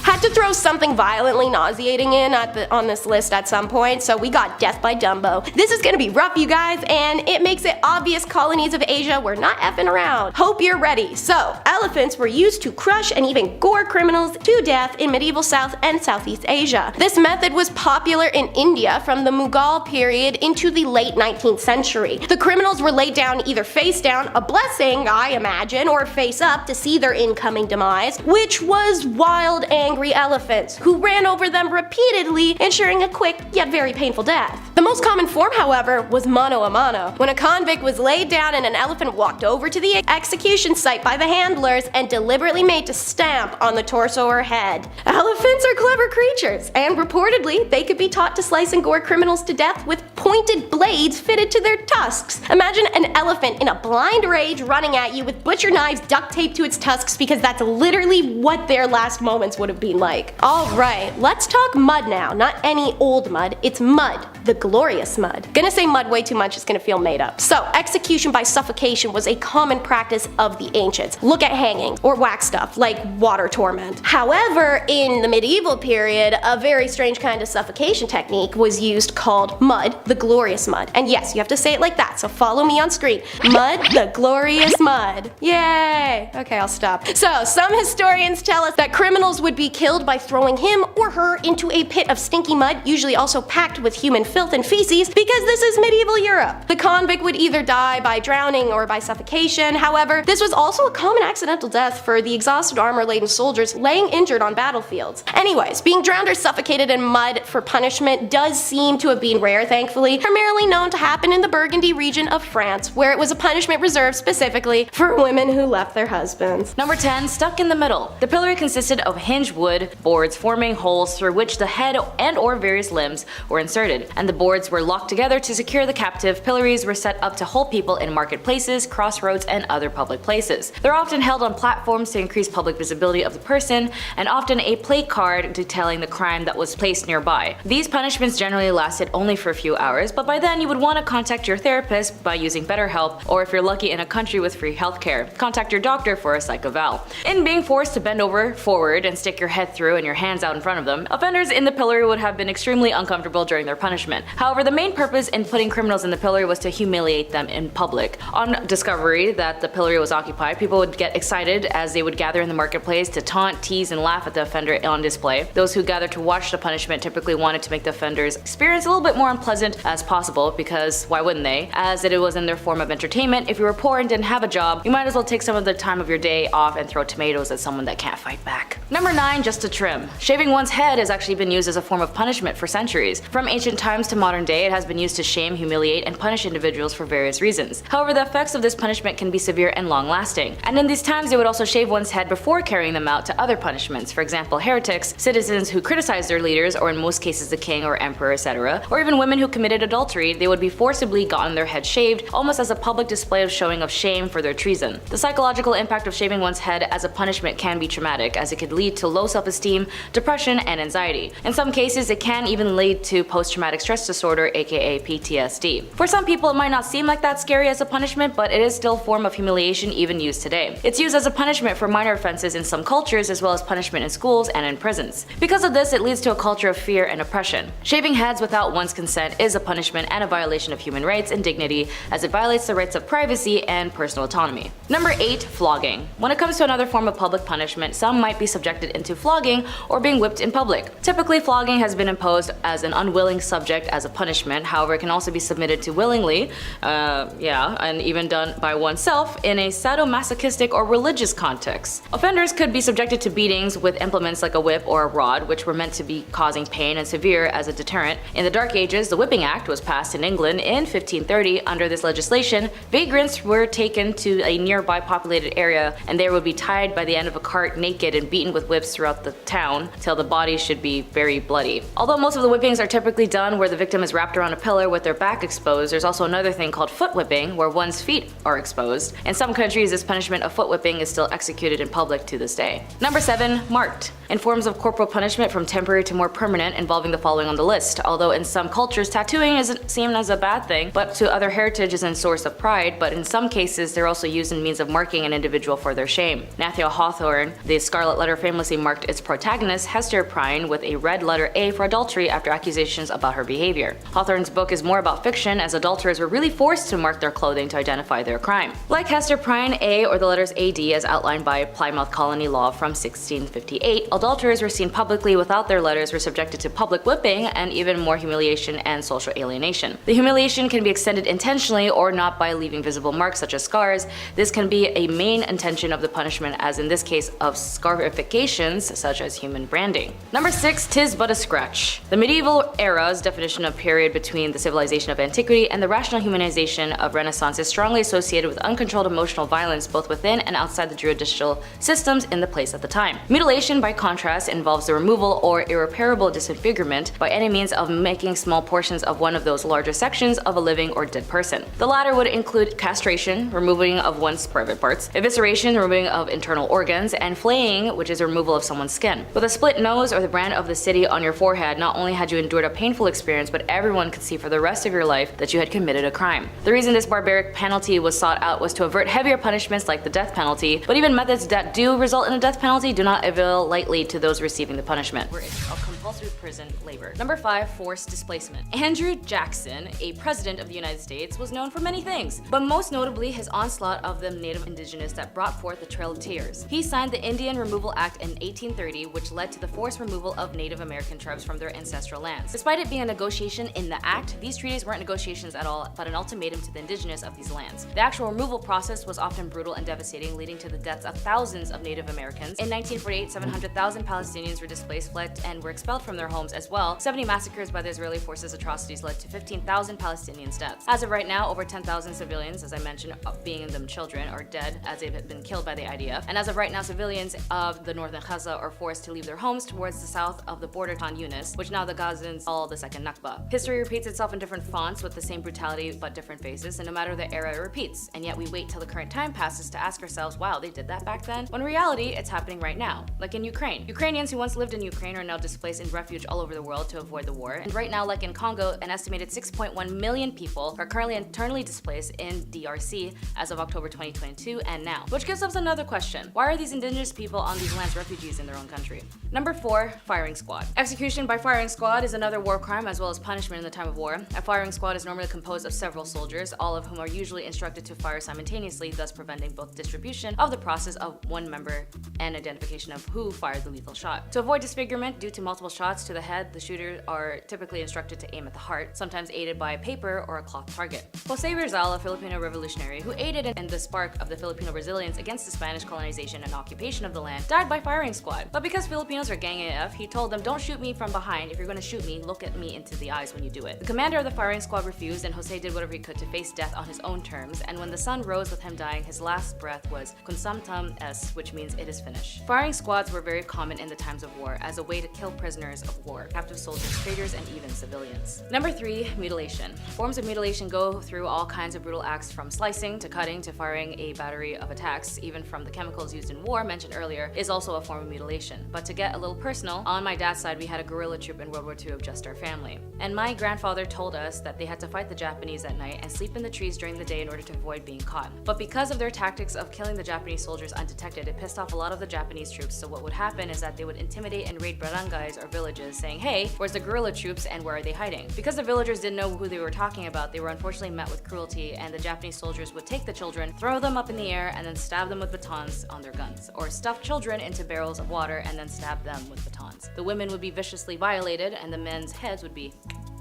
Had to throw something violently nauseating in on this list at some point, so we got death by Dumbo. This is gonna be rough, you guys, and it makes it obvious colonies of Asia were not effing around. Hope you're ready. So, elephants were used to crush and even gore criminals to death in medieval South and Southeast Asia. This method was popular in India from the Mughal period into the late 19th century. The criminals were laid down either face down, a blessing, I imagine, or face up to see their incoming demise, which was wild angry elephants, who ran over them repeatedly, ensuring a quick yet very painful death. The most common form, however, was mano a mano, when a convict was laid down and an elephant walked over to the execution site by the handlers and deliberately made to stamp on the torso or head. Elephants are clever creatures, and reportedly they could be taught to slice and gore criminals to death with pointed blades fitted to their tusks. Imagine an elephant in a blind rage running at you with butcher knives duct taped to its tusks, because that's literally what their last moments would have been like. Alright, let's talk mud now. Not any old mud, it's mud. The glorious mud. Gonna say mud way too much, it's gonna feel made up. So, execution by suffocation was a common practice of the ancients. Look at hanging, or whack stuff, like water torment. However, in the medieval period, a very strange kind of suffocation technique was used called mud, the glorious mud. And yes, you have to say it like that, so follow me on screen. Mud, the glorious mud. Yay! Okay, I'll stop. So, some historians tell us that criminals would be killed by throwing him or her into a pit of stinky mud, usually also packed with human filth and feces, because this is medieval Europe. The convict would either die by drowning or by suffocation. However, this was also a common accidental death for the exhausted armor-laden soldiers laying injured on battlefields. Anyways, being drowned or suffocated in mud for punishment does seem to have been rare, thankfully, primarily known to happen in the Burgundy region of France, where it was a punishment reserved specifically for women who left their husbands. Number 10, stuck in the middle. The pillory consisted of hinged wood boards forming holes through which the head and or various limbs were inserted, and the boards were locked together to secure the captive. Pillories were set up to hold people in marketplaces, crossroads, and other public places. They're often held on platforms to increase public visibility of the person, and often a plate card detailing the crime that was placed nearby. These punishments generally lasted only for a few hours, but by then you would want to contact your therapist by using BetterHelp, or if you're lucky in a country with free healthcare, contact your doctor for a psych eval. In being forced to bend over forward and stick your head through and your hands out in front of them, offenders in the pillory would have been extremely uncomfortable during their punishment. punishment. However, the main purpose in putting criminals in the pillory was to humiliate them in public. On discovery that the pillory was occupied, people would get excited as they would gather in the marketplace to taunt, tease, and laugh at the offender on display. Those who gathered to watch the punishment typically wanted to make the offender's experience a little bit more unpleasant as possible, because why wouldn't they? As it was in their form of entertainment. If you were poor and didn't have a job, you might as well take some of the time of your day off and throw tomatoes at someone that can't fight back. Number 9, just to trim. Shaving one's head has actually been used as a form of punishment for centuries. From ancient times to modern day, it has been used to shame, humiliate, and punish individuals for various reasons. However, the effects of this punishment can be severe and long-lasting. And in these times, they would also shave one's head before carrying them out to other punishments. For example, heretics, citizens who criticized their leaders, or in most cases the king or emperor, etc., or even women who committed adultery, they would be forcibly gotten their head shaved, almost as a public display of showing of shame for their treason. The psychological impact of shaving one's head as a punishment can be traumatic, as it could lead to low self-esteem, depression, and anxiety. In some cases, it can even lead to post-traumatic stress disorder, aka PTSD. For some people, it might not seem like that scary as a punishment, but it is still a form of humiliation even used today. It's used as a punishment for minor offenses in some cultures, as well as punishment in schools and in prisons. Because of this, it leads to a culture of fear and oppression. Shaving heads without one's consent is a punishment and a violation of human rights and dignity, as it violates the rights of privacy and personal autonomy. Number 8, flogging. When it comes to another form of public punishment, some might be subjected into flogging or being whipped in public. Typically, flogging has been imposed as an unwilling subject as a punishment. However, it can also be submitted to willingly, and even done by oneself in a sadomasochistic or religious context. Offenders could be subjected to beatings with implements like a whip or a rod, which were meant to be causing pain and severe as a deterrent. In the Dark Ages, the Whipping Act was passed in England in 1530. Under this legislation, vagrants were taken to a nearby populated area, and they would be tied by the end of a cart naked and beaten with whips throughout the town till the body should be very bloody. Although most of the whippings are typically done where the victim is wrapped around a pillar with their back exposed, there's also another thing called foot whipping, where one's feet are exposed. In some countries, this punishment of foot whipping is still executed in public to this day. Number 7, marked. In forms of corporal punishment from temporary to more permanent, involving the following on the list. Although in some cultures, tattooing isn't seen as a bad thing, but to other heritage is a source of pride, but in some cases, they're also used in means of marking an individual for their shame. Nathaniel Hawthorne, the Scarlet Letter, famously marked its protagonist, Hester Prynne, with a red letter A for adultery after accusations about her behavior. Hawthorne's book is more about fiction, as adulterers were really forced to mark their clothing to identify their crime. Like Hester Prynne, A, or the letters AD as outlined by Plymouth Colony Law from 1658, adulterers were seen publicly without their letters were subjected to public whipping and even more humiliation and social alienation. The humiliation can be extended intentionally or not by leaving visible marks such as scars. This can be a main intention of the punishment, as in this case of scarifications such as human branding. Number 6, tis but a scratch. The medieval era's definition of period between the civilization of antiquity and the rational humanization of Renaissance is strongly associated with uncontrolled emotional violence both within and outside the judicial systems in the place at the time. Mutilation, by contrast, involves the removal or irreparable disfigurement by any means of making small portions of one of those larger sections of a living or dead person. The latter would include castration, removing of one's private parts, evisceration, removing of internal organs, and flaying, which is removal of someone's skin. With a split nose or the brand of the city on your forehead, not only had you endured a painful experience, but everyone could see for the rest of your life that you had committed a crime. The reason this barbaric penalty was sought out was to avert heavier punishments like the death penalty, but even methods that do result in a death penalty do not avail lightly to those receiving the punishment. Of compulsory prison labor. Number 5, forced displacement. Andrew Jackson, a president of the United States, was known for many things, but most notably his onslaught of the native indigenous that brought forth the Trail of Tears. He signed the Indian Removal Act in 1830, which led to the forced removal of Native American tribes from their ancestral lands. Despite it being a negotiation in the act, these treaties weren't negotiations at all, but an ultimatum to the indigenous of these lands. The actual removal process was often brutal and devastating, leading to the deaths of thousands of Native Americans. In 1948, 700,000 Palestinians were displaced, fled, and were expelled from their homes as well. 70 massacres by the Israeli forces atrocities led to 15,000 Palestinians' deaths. As of right now, over 10,000 civilians, as I mentioned, being them children, are dead as they've been killed by the IDF. And as of right now, civilians of the northern Gaza are forced to leave their homes towards the south of the border Khan Yunis, which now the Gazans call the second Nakba. History repeats itself in different fonts with the same brutality but different faces, and no matter the era, it repeats. And yet we wait till the current time passes to ask ourselves, wow, they did that back then? When in reality, it's happening right now, like in Ukraine. Ukraine. Ukrainians who once lived in Ukraine are now displaced in refuge all over the world to avoid the war. And right now, like in Congo, an estimated 6.1 million people are currently internally displaced in DRC as of October 2022 and now. Which gives us another question. Why are these indigenous people on these lands refugees in their own country? Number 4, firing squad. Execution by firing squad is another war crime as well as punishment in the time of war. A firing squad is normally composed of several soldiers, all of whom are usually instructed to fire simultaneously, thus preventing both distribution of the process of one member and identification of who fired the lethal shot. To avoid disfigurement due to multiple shots to the head, the shooters are typically instructed to aim at the heart, sometimes aided by a paper or a cloth target. Jose Rizal, a Filipino revolutionary who aided in the spark of the Filipino resilience against the Spanish colonization and occupation of the land, died by firing squad. But because Filipinos are gang AF, he told them, "Don't shoot me from behind. If you're going to shoot me, look at me into the eyes when you do it." The commander of the firing squad refused, and Jose did whatever he could to face death on his own terms, and when the sun rose with him dying, his last breath was "Consumtum est," which means it is finished. Firing squads were very common in the times of war as a way to kill prisoners of war, captive soldiers, traitors, and even civilians. Number 3, mutilation. Forms of mutilation go through all kinds of brutal acts from slicing to cutting to firing a battery of attacks, even from the chemicals used in war mentioned earlier is also a form of mutilation. But to get a little personal, on my dad's side we had a guerrilla troop in World War II of just our family. And my grandfather told us that they had to fight the Japanese at night and sleep in the trees during the day in order to avoid being caught. But because of their tactics of killing the Japanese soldiers undetected, it pissed off a lot of the Japanese troops, so what would happen is that they would intimidate and raid barangays or villages saying, "Hey, where's the guerrilla troops and where are they hiding?" Because the villagers didn't know who they were talking about, they were unfortunately met with cruelty, and the Japanese soldiers would take the children, throw them up in the air, and then stab them with batons on their guns, or stuff children into barrels of water and then stab them with batons. The women would be viciously violated and the men's heads would be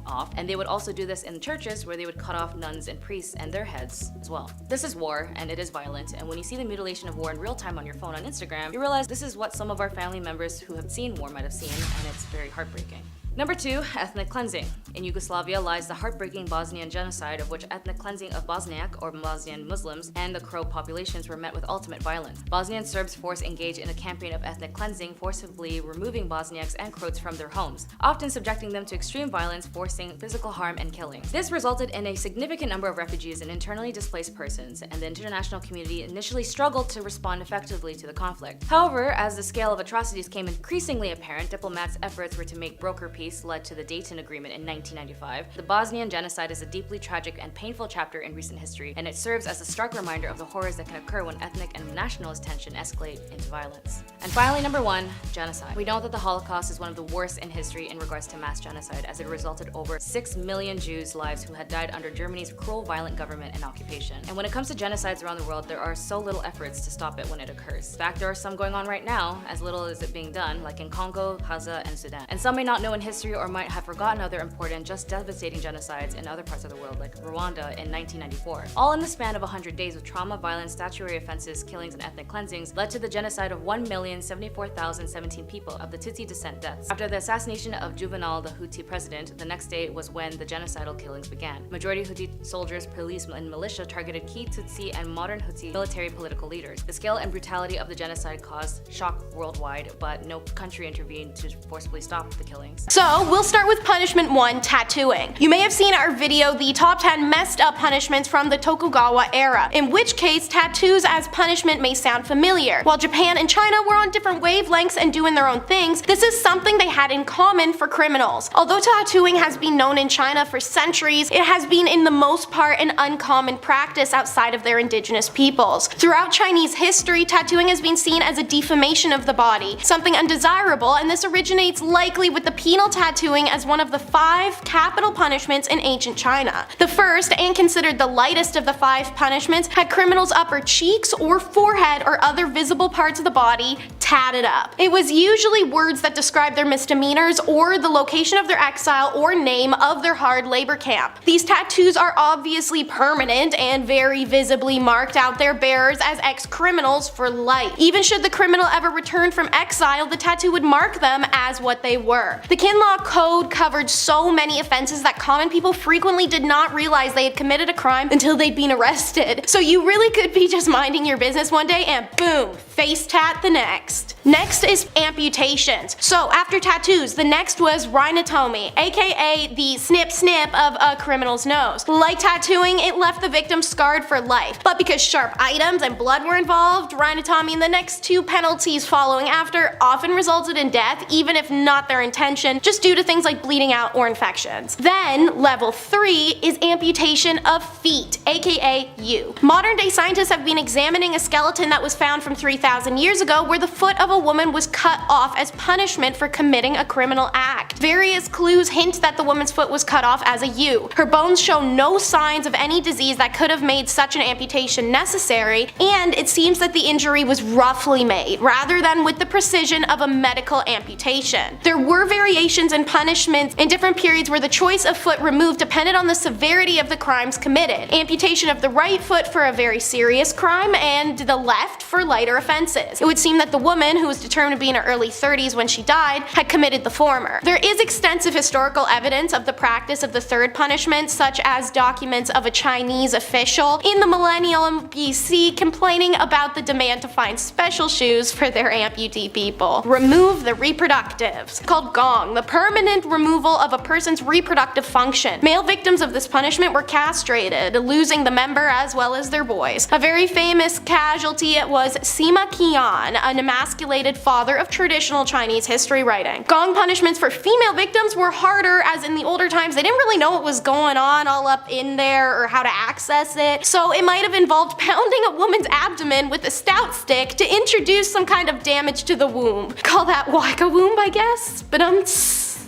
off, and they would also do this in churches where they would cut off nuns and priests and their heads as well. This is war and it is violent, and when you see the mutilation of war in real time on your phone on Instagram, you realize this is what some of our family members who have seen war might have seen, and it's very heartbreaking. Number 2, ethnic cleansing. In Yugoslavia lies the heartbreaking Bosnian genocide, of which ethnic cleansing of Bosniak or Bosnian Muslims and the Croat populations were met with ultimate violence. Bosnian Serbs forced engaged in a campaign of ethnic cleansing, forcibly removing Bosniaks and Croats from their homes, often subjecting them to extreme violence, forcing physical harm and killing. This resulted in a significant number of refugees and internally displaced persons, and the international community initially struggled to respond effectively to the conflict. However, as the scale of atrocities came increasingly apparent, diplomats' efforts were to make broker peace led to the Dayton Agreement in 1995. The Bosnian genocide is a deeply tragic and painful chapter in recent history, and it serves as a stark reminder of the horrors that can occur when ethnic and nationalist tension escalate into violence. And finally, number 1, genocide. We know that the Holocaust is one of the worst in history in regards to mass genocide, as it resulted over 6 million Jews' lives who had died under Germany's cruel, violent government and occupation. And when it comes to genocides around the world, there are so little efforts to stop it when it occurs. In fact, there are some going on right now, as little as it being done, like in Congo, Gaza, and Sudan. And some may not know in history or might have forgotten other important, just devastating genocides in other parts of the world, like Rwanda in 1994. All in the span of 100 days of trauma, violence, statutory offenses, killings, and ethnic cleansings led to the genocide of 1,074,017 people of the Tutsi descent deaths. After the assassination of Juvenal, the Hutu president, the next day was when the genocidal killings began. Majority Hutu soldiers, police, and militia targeted key Tutsi and modern Hutu military political leaders. The scale and brutality of the genocide caused shock worldwide, but no country intervened to forcibly stop the killings. So we'll start with punishment 1, tattooing. You may have seen our video, the top 10 messed up punishments from the Tokugawa era, in which case tattoos as punishment may sound familiar. While Japan and China were on different wavelengths and doing their own things, this is something they had in common for criminals. Although tattooing has been known in China for centuries, it has been in the most part an uncommon practice outside of their indigenous peoples. Throughout Chinese history, tattooing has been seen as a defamation of the body, something undesirable, and this originates likely with the penal tattooing as one of the 5 capital punishments in ancient China. The first, and considered the lightest of the 5 punishments, had criminals' upper cheeks or forehead or other visible parts of the body tatted up. It was usually words that described their misdemeanors or the location of their exile or name of their hard labor camp. These tattoos are obviously permanent and very visibly marked out their bearers as ex-criminals for life. Even should the criminal ever return from exile, the tattoo would mark them as what they were. The Kinlaw Code covered so many offenses that common people frequently did not realize they had committed a crime until they'd been arrested. So you really could be just minding your business one day and boom, face tat the next. next. Next is amputations. So after tattoos, the next was rhinotomy, aka the snip snip of a criminal's nose. Like tattooing, it left the victim scarred for life. But because sharp items and blood were involved, rhinotomy and the next two penalties following after often resulted in death, even if not their intention, just due to things like bleeding out or infections. Then, level 3 is amputation of feet, aka you. Modern day scientists have been examining a skeleton that was found from 3,000 years ago where the foot of a woman was cut off as punishment for committing a criminal act. Various clues hint that the woman's foot was cut off as a U. Her bones show no signs of any disease that could have made such an amputation necessary, and it seems that the injury was roughly made, rather than with the precision of a medical amputation. There were variations in punishments in different periods where the choice of foot removed depended on the severity of the crimes committed. Amputation of the right foot for a very serious crime, and the left for lighter offenses. It would seem that the woman, who was determined to be in her early 30s when she died, had committed the former. There is extensive historical evidence of the practice of the third punishment, such as documents of a Chinese official in the millennium BC complaining about the demand to find special shoes for their amputee people. Remove the reproductives. Called gong, the permanent removal of a person's reproductive function. Male victims of this punishment were castrated, losing the member as well as their boys. A very famous casualty was Sima Qian, an emasculated father of traditional Chinese history writing. Gong punishments for female victims were harder, as in the older times they didn't really know what was going on all up in there or how to access it, so it might have involved pounding a woman's abdomen with a stout stick to introduce some kind of damage to the womb. Call that waka womb, I guess? But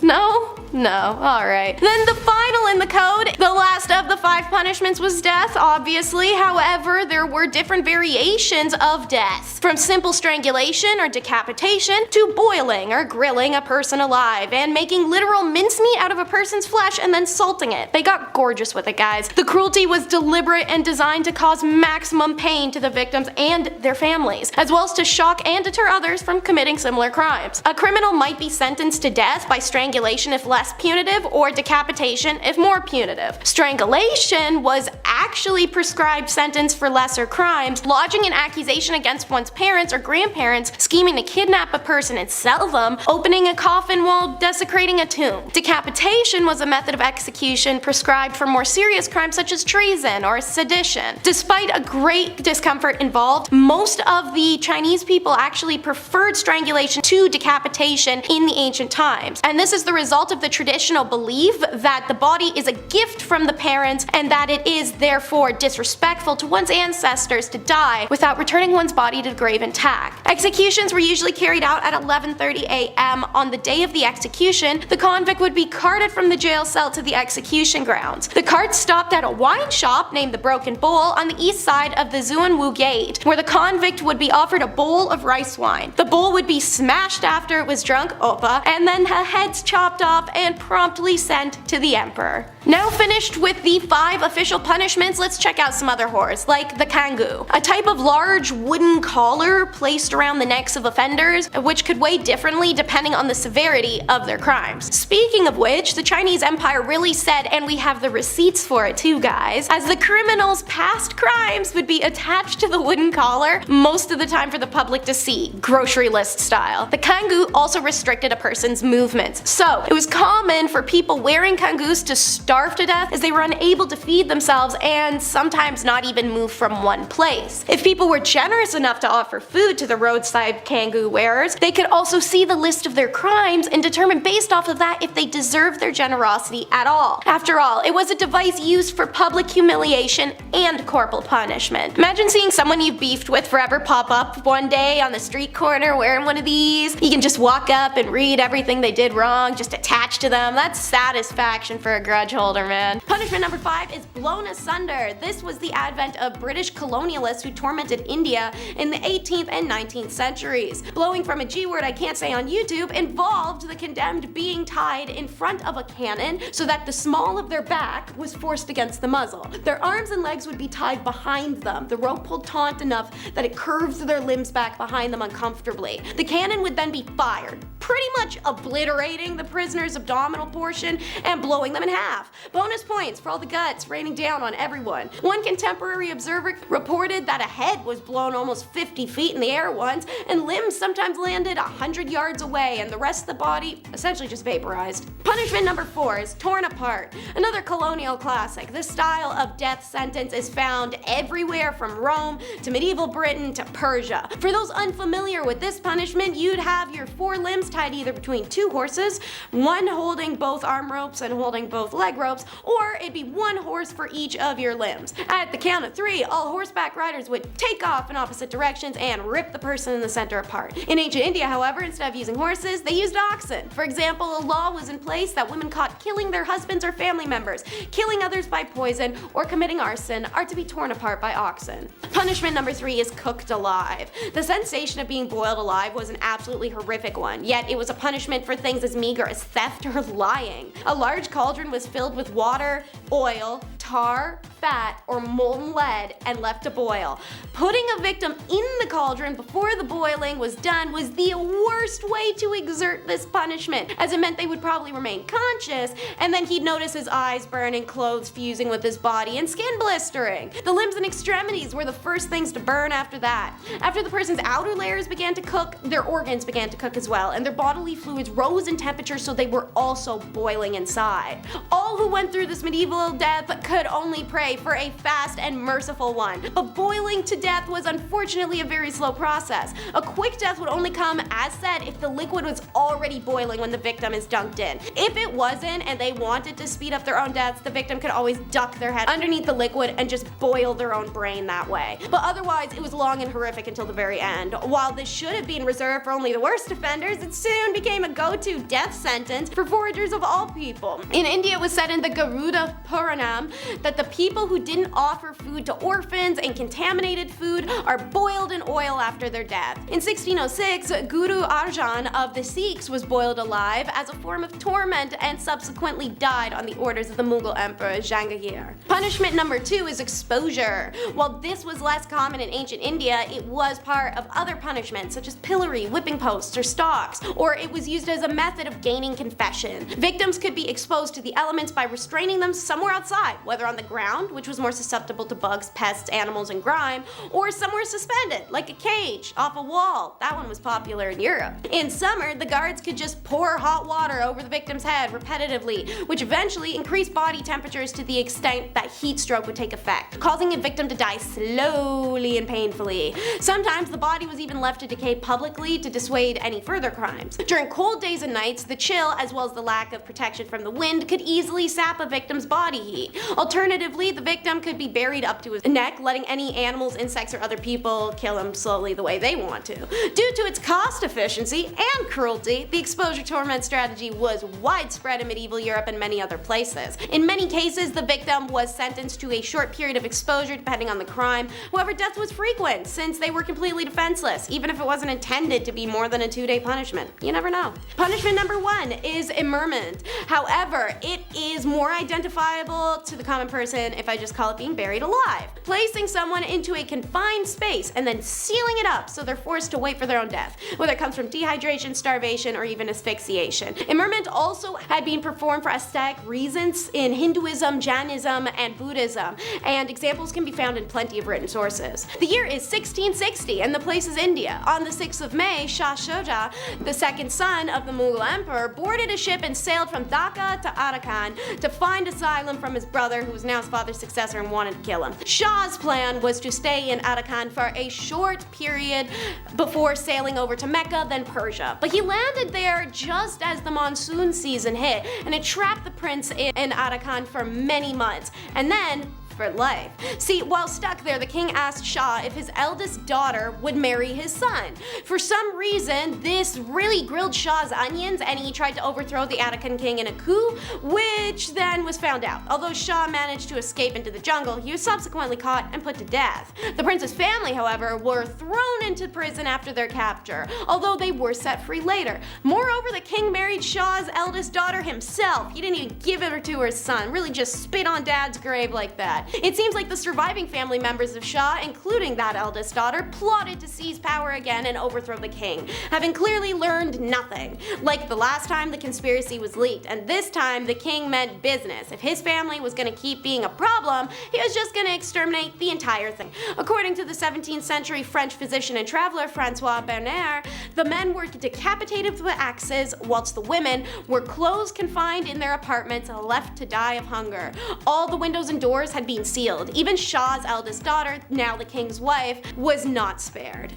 no? No, alright. Then the final in the code, the last of the 5 punishments, was death, obviously. However, there were different variations of death, from simple strangulation or decapitation to boiling or grilling a person alive and making literal mincemeat out of a person's flesh and then salting it. They got gorgeous with it, guys. The cruelty was deliberate and designed to cause maximum pain to the victims and their families, as well as to shock and deter others from committing similar crimes. A criminal might be sentenced to death by strangulation if less punitive, or decapitation if more punitive. Strangulation was actually prescribed sentence for lesser crimes, lodging an accusation against one's parents or grandparents, scheming to kidnap a person and sell them, opening a coffin while desecrating a tomb. Decapitation was a method of execution prescribed for more serious crimes such as treason or sedition. Despite a great discomfort involved, most of the Chinese people actually preferred strangulation to decapitation in the ancient times, and this is the result of the traditional belief that the body is a gift from the parents and that it is therefore disrespectful to one's ancestors to die without returning one's body to the grave intact. Executions were usually carried out at 11:30 a.m. on the day of the execution. The convict would be carted from the jail cell to the execution grounds. The cart stopped at a wine shop named the Broken Bowl on the east side of the Zuanwu Gate, where the convict would be offered a bowl of rice wine. The bowl would be smashed after it was drunk, oppa, and then the heads chopped off and promptly sent to the emperor. Now finished with the 5 official punishments, let's check out some other horrors, like the kangu, a type of large wooden collar placed around the necks of offenders, which could weigh differently depending on the severity of their crimes. Speaking of which, the Chinese Empire really said, and we have the receipts for it too, guys, as the criminals' past crimes would be attached to the wooden collar, most of the time for the public to see, grocery list style. The kangu also restricted a person's movements, so it was common for people wearing kangus to starve to death as they were unable to feed themselves and sometimes not even move from one place. If people were generous enough to offer food to the roadside kangu wearers, they could also see the list of their crimes and determine based off of that if they deserved their generosity at all. After all, it was a device used for public humiliation and corporal punishment. Imagine seeing someone you've beefed with forever pop up one day on the street corner wearing one of these. You can just walk up and read everything they did wrong, just attached to them. That's satisfaction for a grudge holder, man. Punishment number 5 is blown asunder. This was the advent of British colonialists who tormented India in the 18th and 19th centuries. Blowing from a G word I can't say on YouTube involved the condemned being tied in front of a cannon so that the small of their back was forced against the muzzle. Their arms and legs would be tied behind them, the rope pulled taut enough that it curves their limbs back behind them uncomfortably. The cannon would then be fired, pretty much obliterating the prisoner's abdominal portion and blowing them in half. Bonus points for all the guts raining down on everyone. One contemporary observer reported that a head was blown almost 50 feet in the air once, and limbs sometimes landed 100 yards away, and the rest of the body essentially just vaporized. Punishment number 4 is torn apart. Another colonial classic. This style of death sentence is found everywhere from Rome to medieval Britain to Persia. For those unfamiliar with this punishment, you'd have your 4 limbs tied either between 2 horses, one holding both arm ropes and holding both leg ropes, or it'd be 1 horse for each of your limbs. At the count of 3, all horseback riders would take off in opposite directions and rip the person in the center apart. In ancient India, however, instead of using horses, they used oxen. For example, a law was in place that women caught killing their husbands or family members, killing others by poison, or committing arson are to be torn apart by oxen. Punishment number 3 is cooked alive. The sensation of being boiled alive was an absolutely horrific one, yet it was a punishment for things as meager as theft or lying. A large cauldron was filled with water, oil, tar, fat, or molten lead and left to boil. Putting a victim in the cauldron before the boiling was done was the worst way to exert this punishment, as it meant they would probably remain conscious, and then he'd notice his eyes burning, clothes fusing with his body, and skin blistering. The limbs and extremities were the first things to burn after that. After the person's outer layers began to cook, their organs began to cook as well, and their bodily fluids rose in temperature, so they were also boiling inside. All who went through this medieval death could only pray for a fast and merciful one, but boiling to death was unfortunately a very slow process. A quick death would only come, as said, if the liquid was already boiling when the victim is dunked in. If it wasn't and they wanted to speed up their own deaths, the victim could always duck their head underneath the liquid and just boil their own brain that way. But otherwise, it was long and horrific until the very end. While this should have been reserved for only the worst offenders, it soon became a go-to death sentence for foragers of all people. In India, it was said in the Garuda Puranam that the people who didn't offer food to orphans and contaminated food are boiled in oil after their death. In 1606, Guru Arjan of the Sikhs was boiled alive as a form of torment and subsequently died on the orders of the Mughal Emperor Jahangir. Punishment number 2 is exposure. While this was less common in ancient India, it was part of other punishments such as pillory, whipping posts, or stocks, or it was used as a method of gaining confession. Victims could be exposed to the elements by restraining them somewhere outside, whether on the ground, which was more susceptible to bugs, pests, animals, and grime, or somewhere suspended, like a cage, off a wall. That one was popular in Europe. In summer, the guards could just pour hot water over the victim's head repetitively, which eventually increased body temperatures to the extent that heat stroke would take effect, causing a victim to die slowly and painfully. Sometimes the body was even left to decay publicly to dissuade any further crimes. During cold days and nights, the chill, as well as the lack of protection from the wind, could easily sap a victim's body heat. Alternatively, the victim could be buried up to his neck, letting any animals, insects, or other people kill him slowly the way they want to. Due to its cost efficiency and cruelty, the exposure torment strategy was widespread in medieval Europe and many other places. In many cases, the victim was sentenced to a short period of exposure depending on the crime. However, death was frequent since they were completely defenseless, even if it wasn't intended to be more than a 2-day punishment. You never know. Punishment number 1 is immurement. However, it is more identifiable to the common person if I just call it being buried alive. Placing someone into a confined space and then sealing it up so they're forced to wait for their own death, whether it comes from dehydration, starvation, or even asphyxiation. Immurement also had been performed for aesthetic reasons in Hinduism, Jainism, and Buddhism, and examples can be found in plenty of written sources. The year is 1660 and the place is India. On the 6th of May, Shah Shuja, the second son of the Mughal emperor, boarded a ship and sailed from Dhaka to Arakan to find asylum from his brother, who was now his father's successor and wanted to kill him. Shah's plan was to stay in Arakan for a short period before sailing over to Mecca, then Persia. But he landed there just as the monsoon season hit, and it trapped the prince in Arakan for many months. And then for life. See, while stuck there, the king asked Shah if his eldest daughter would marry his son. For some reason, this really grilled Shah's onions, and he tried to overthrow the Arakan king in a coup, which then was found out. Although Shah managed to escape into the jungle, he was subsequently caught and put to death. The prince's family, however, were thrown into prison after their capture, although they were set free later. Moreover, the king married Shah's eldest daughter himself. He didn't even give her to her son, really just spit on dad's grave like that. It seems like the surviving family members of Shah, including that eldest daughter, plotted to seize power again and overthrow the king, having clearly learned nothing. Like the last time the conspiracy was leaked, and this time the king meant business. If his family was gonna keep being a problem, he was just gonna exterminate the entire thing. According to the 17th century French physician and traveler Francois Berner, the men were decapitated with axes, whilst the women were closed, confined in their apartments, left to die of hunger. All the windows and doors had been sealed. Even Shah's eldest daughter, now the king's wife, was not spared.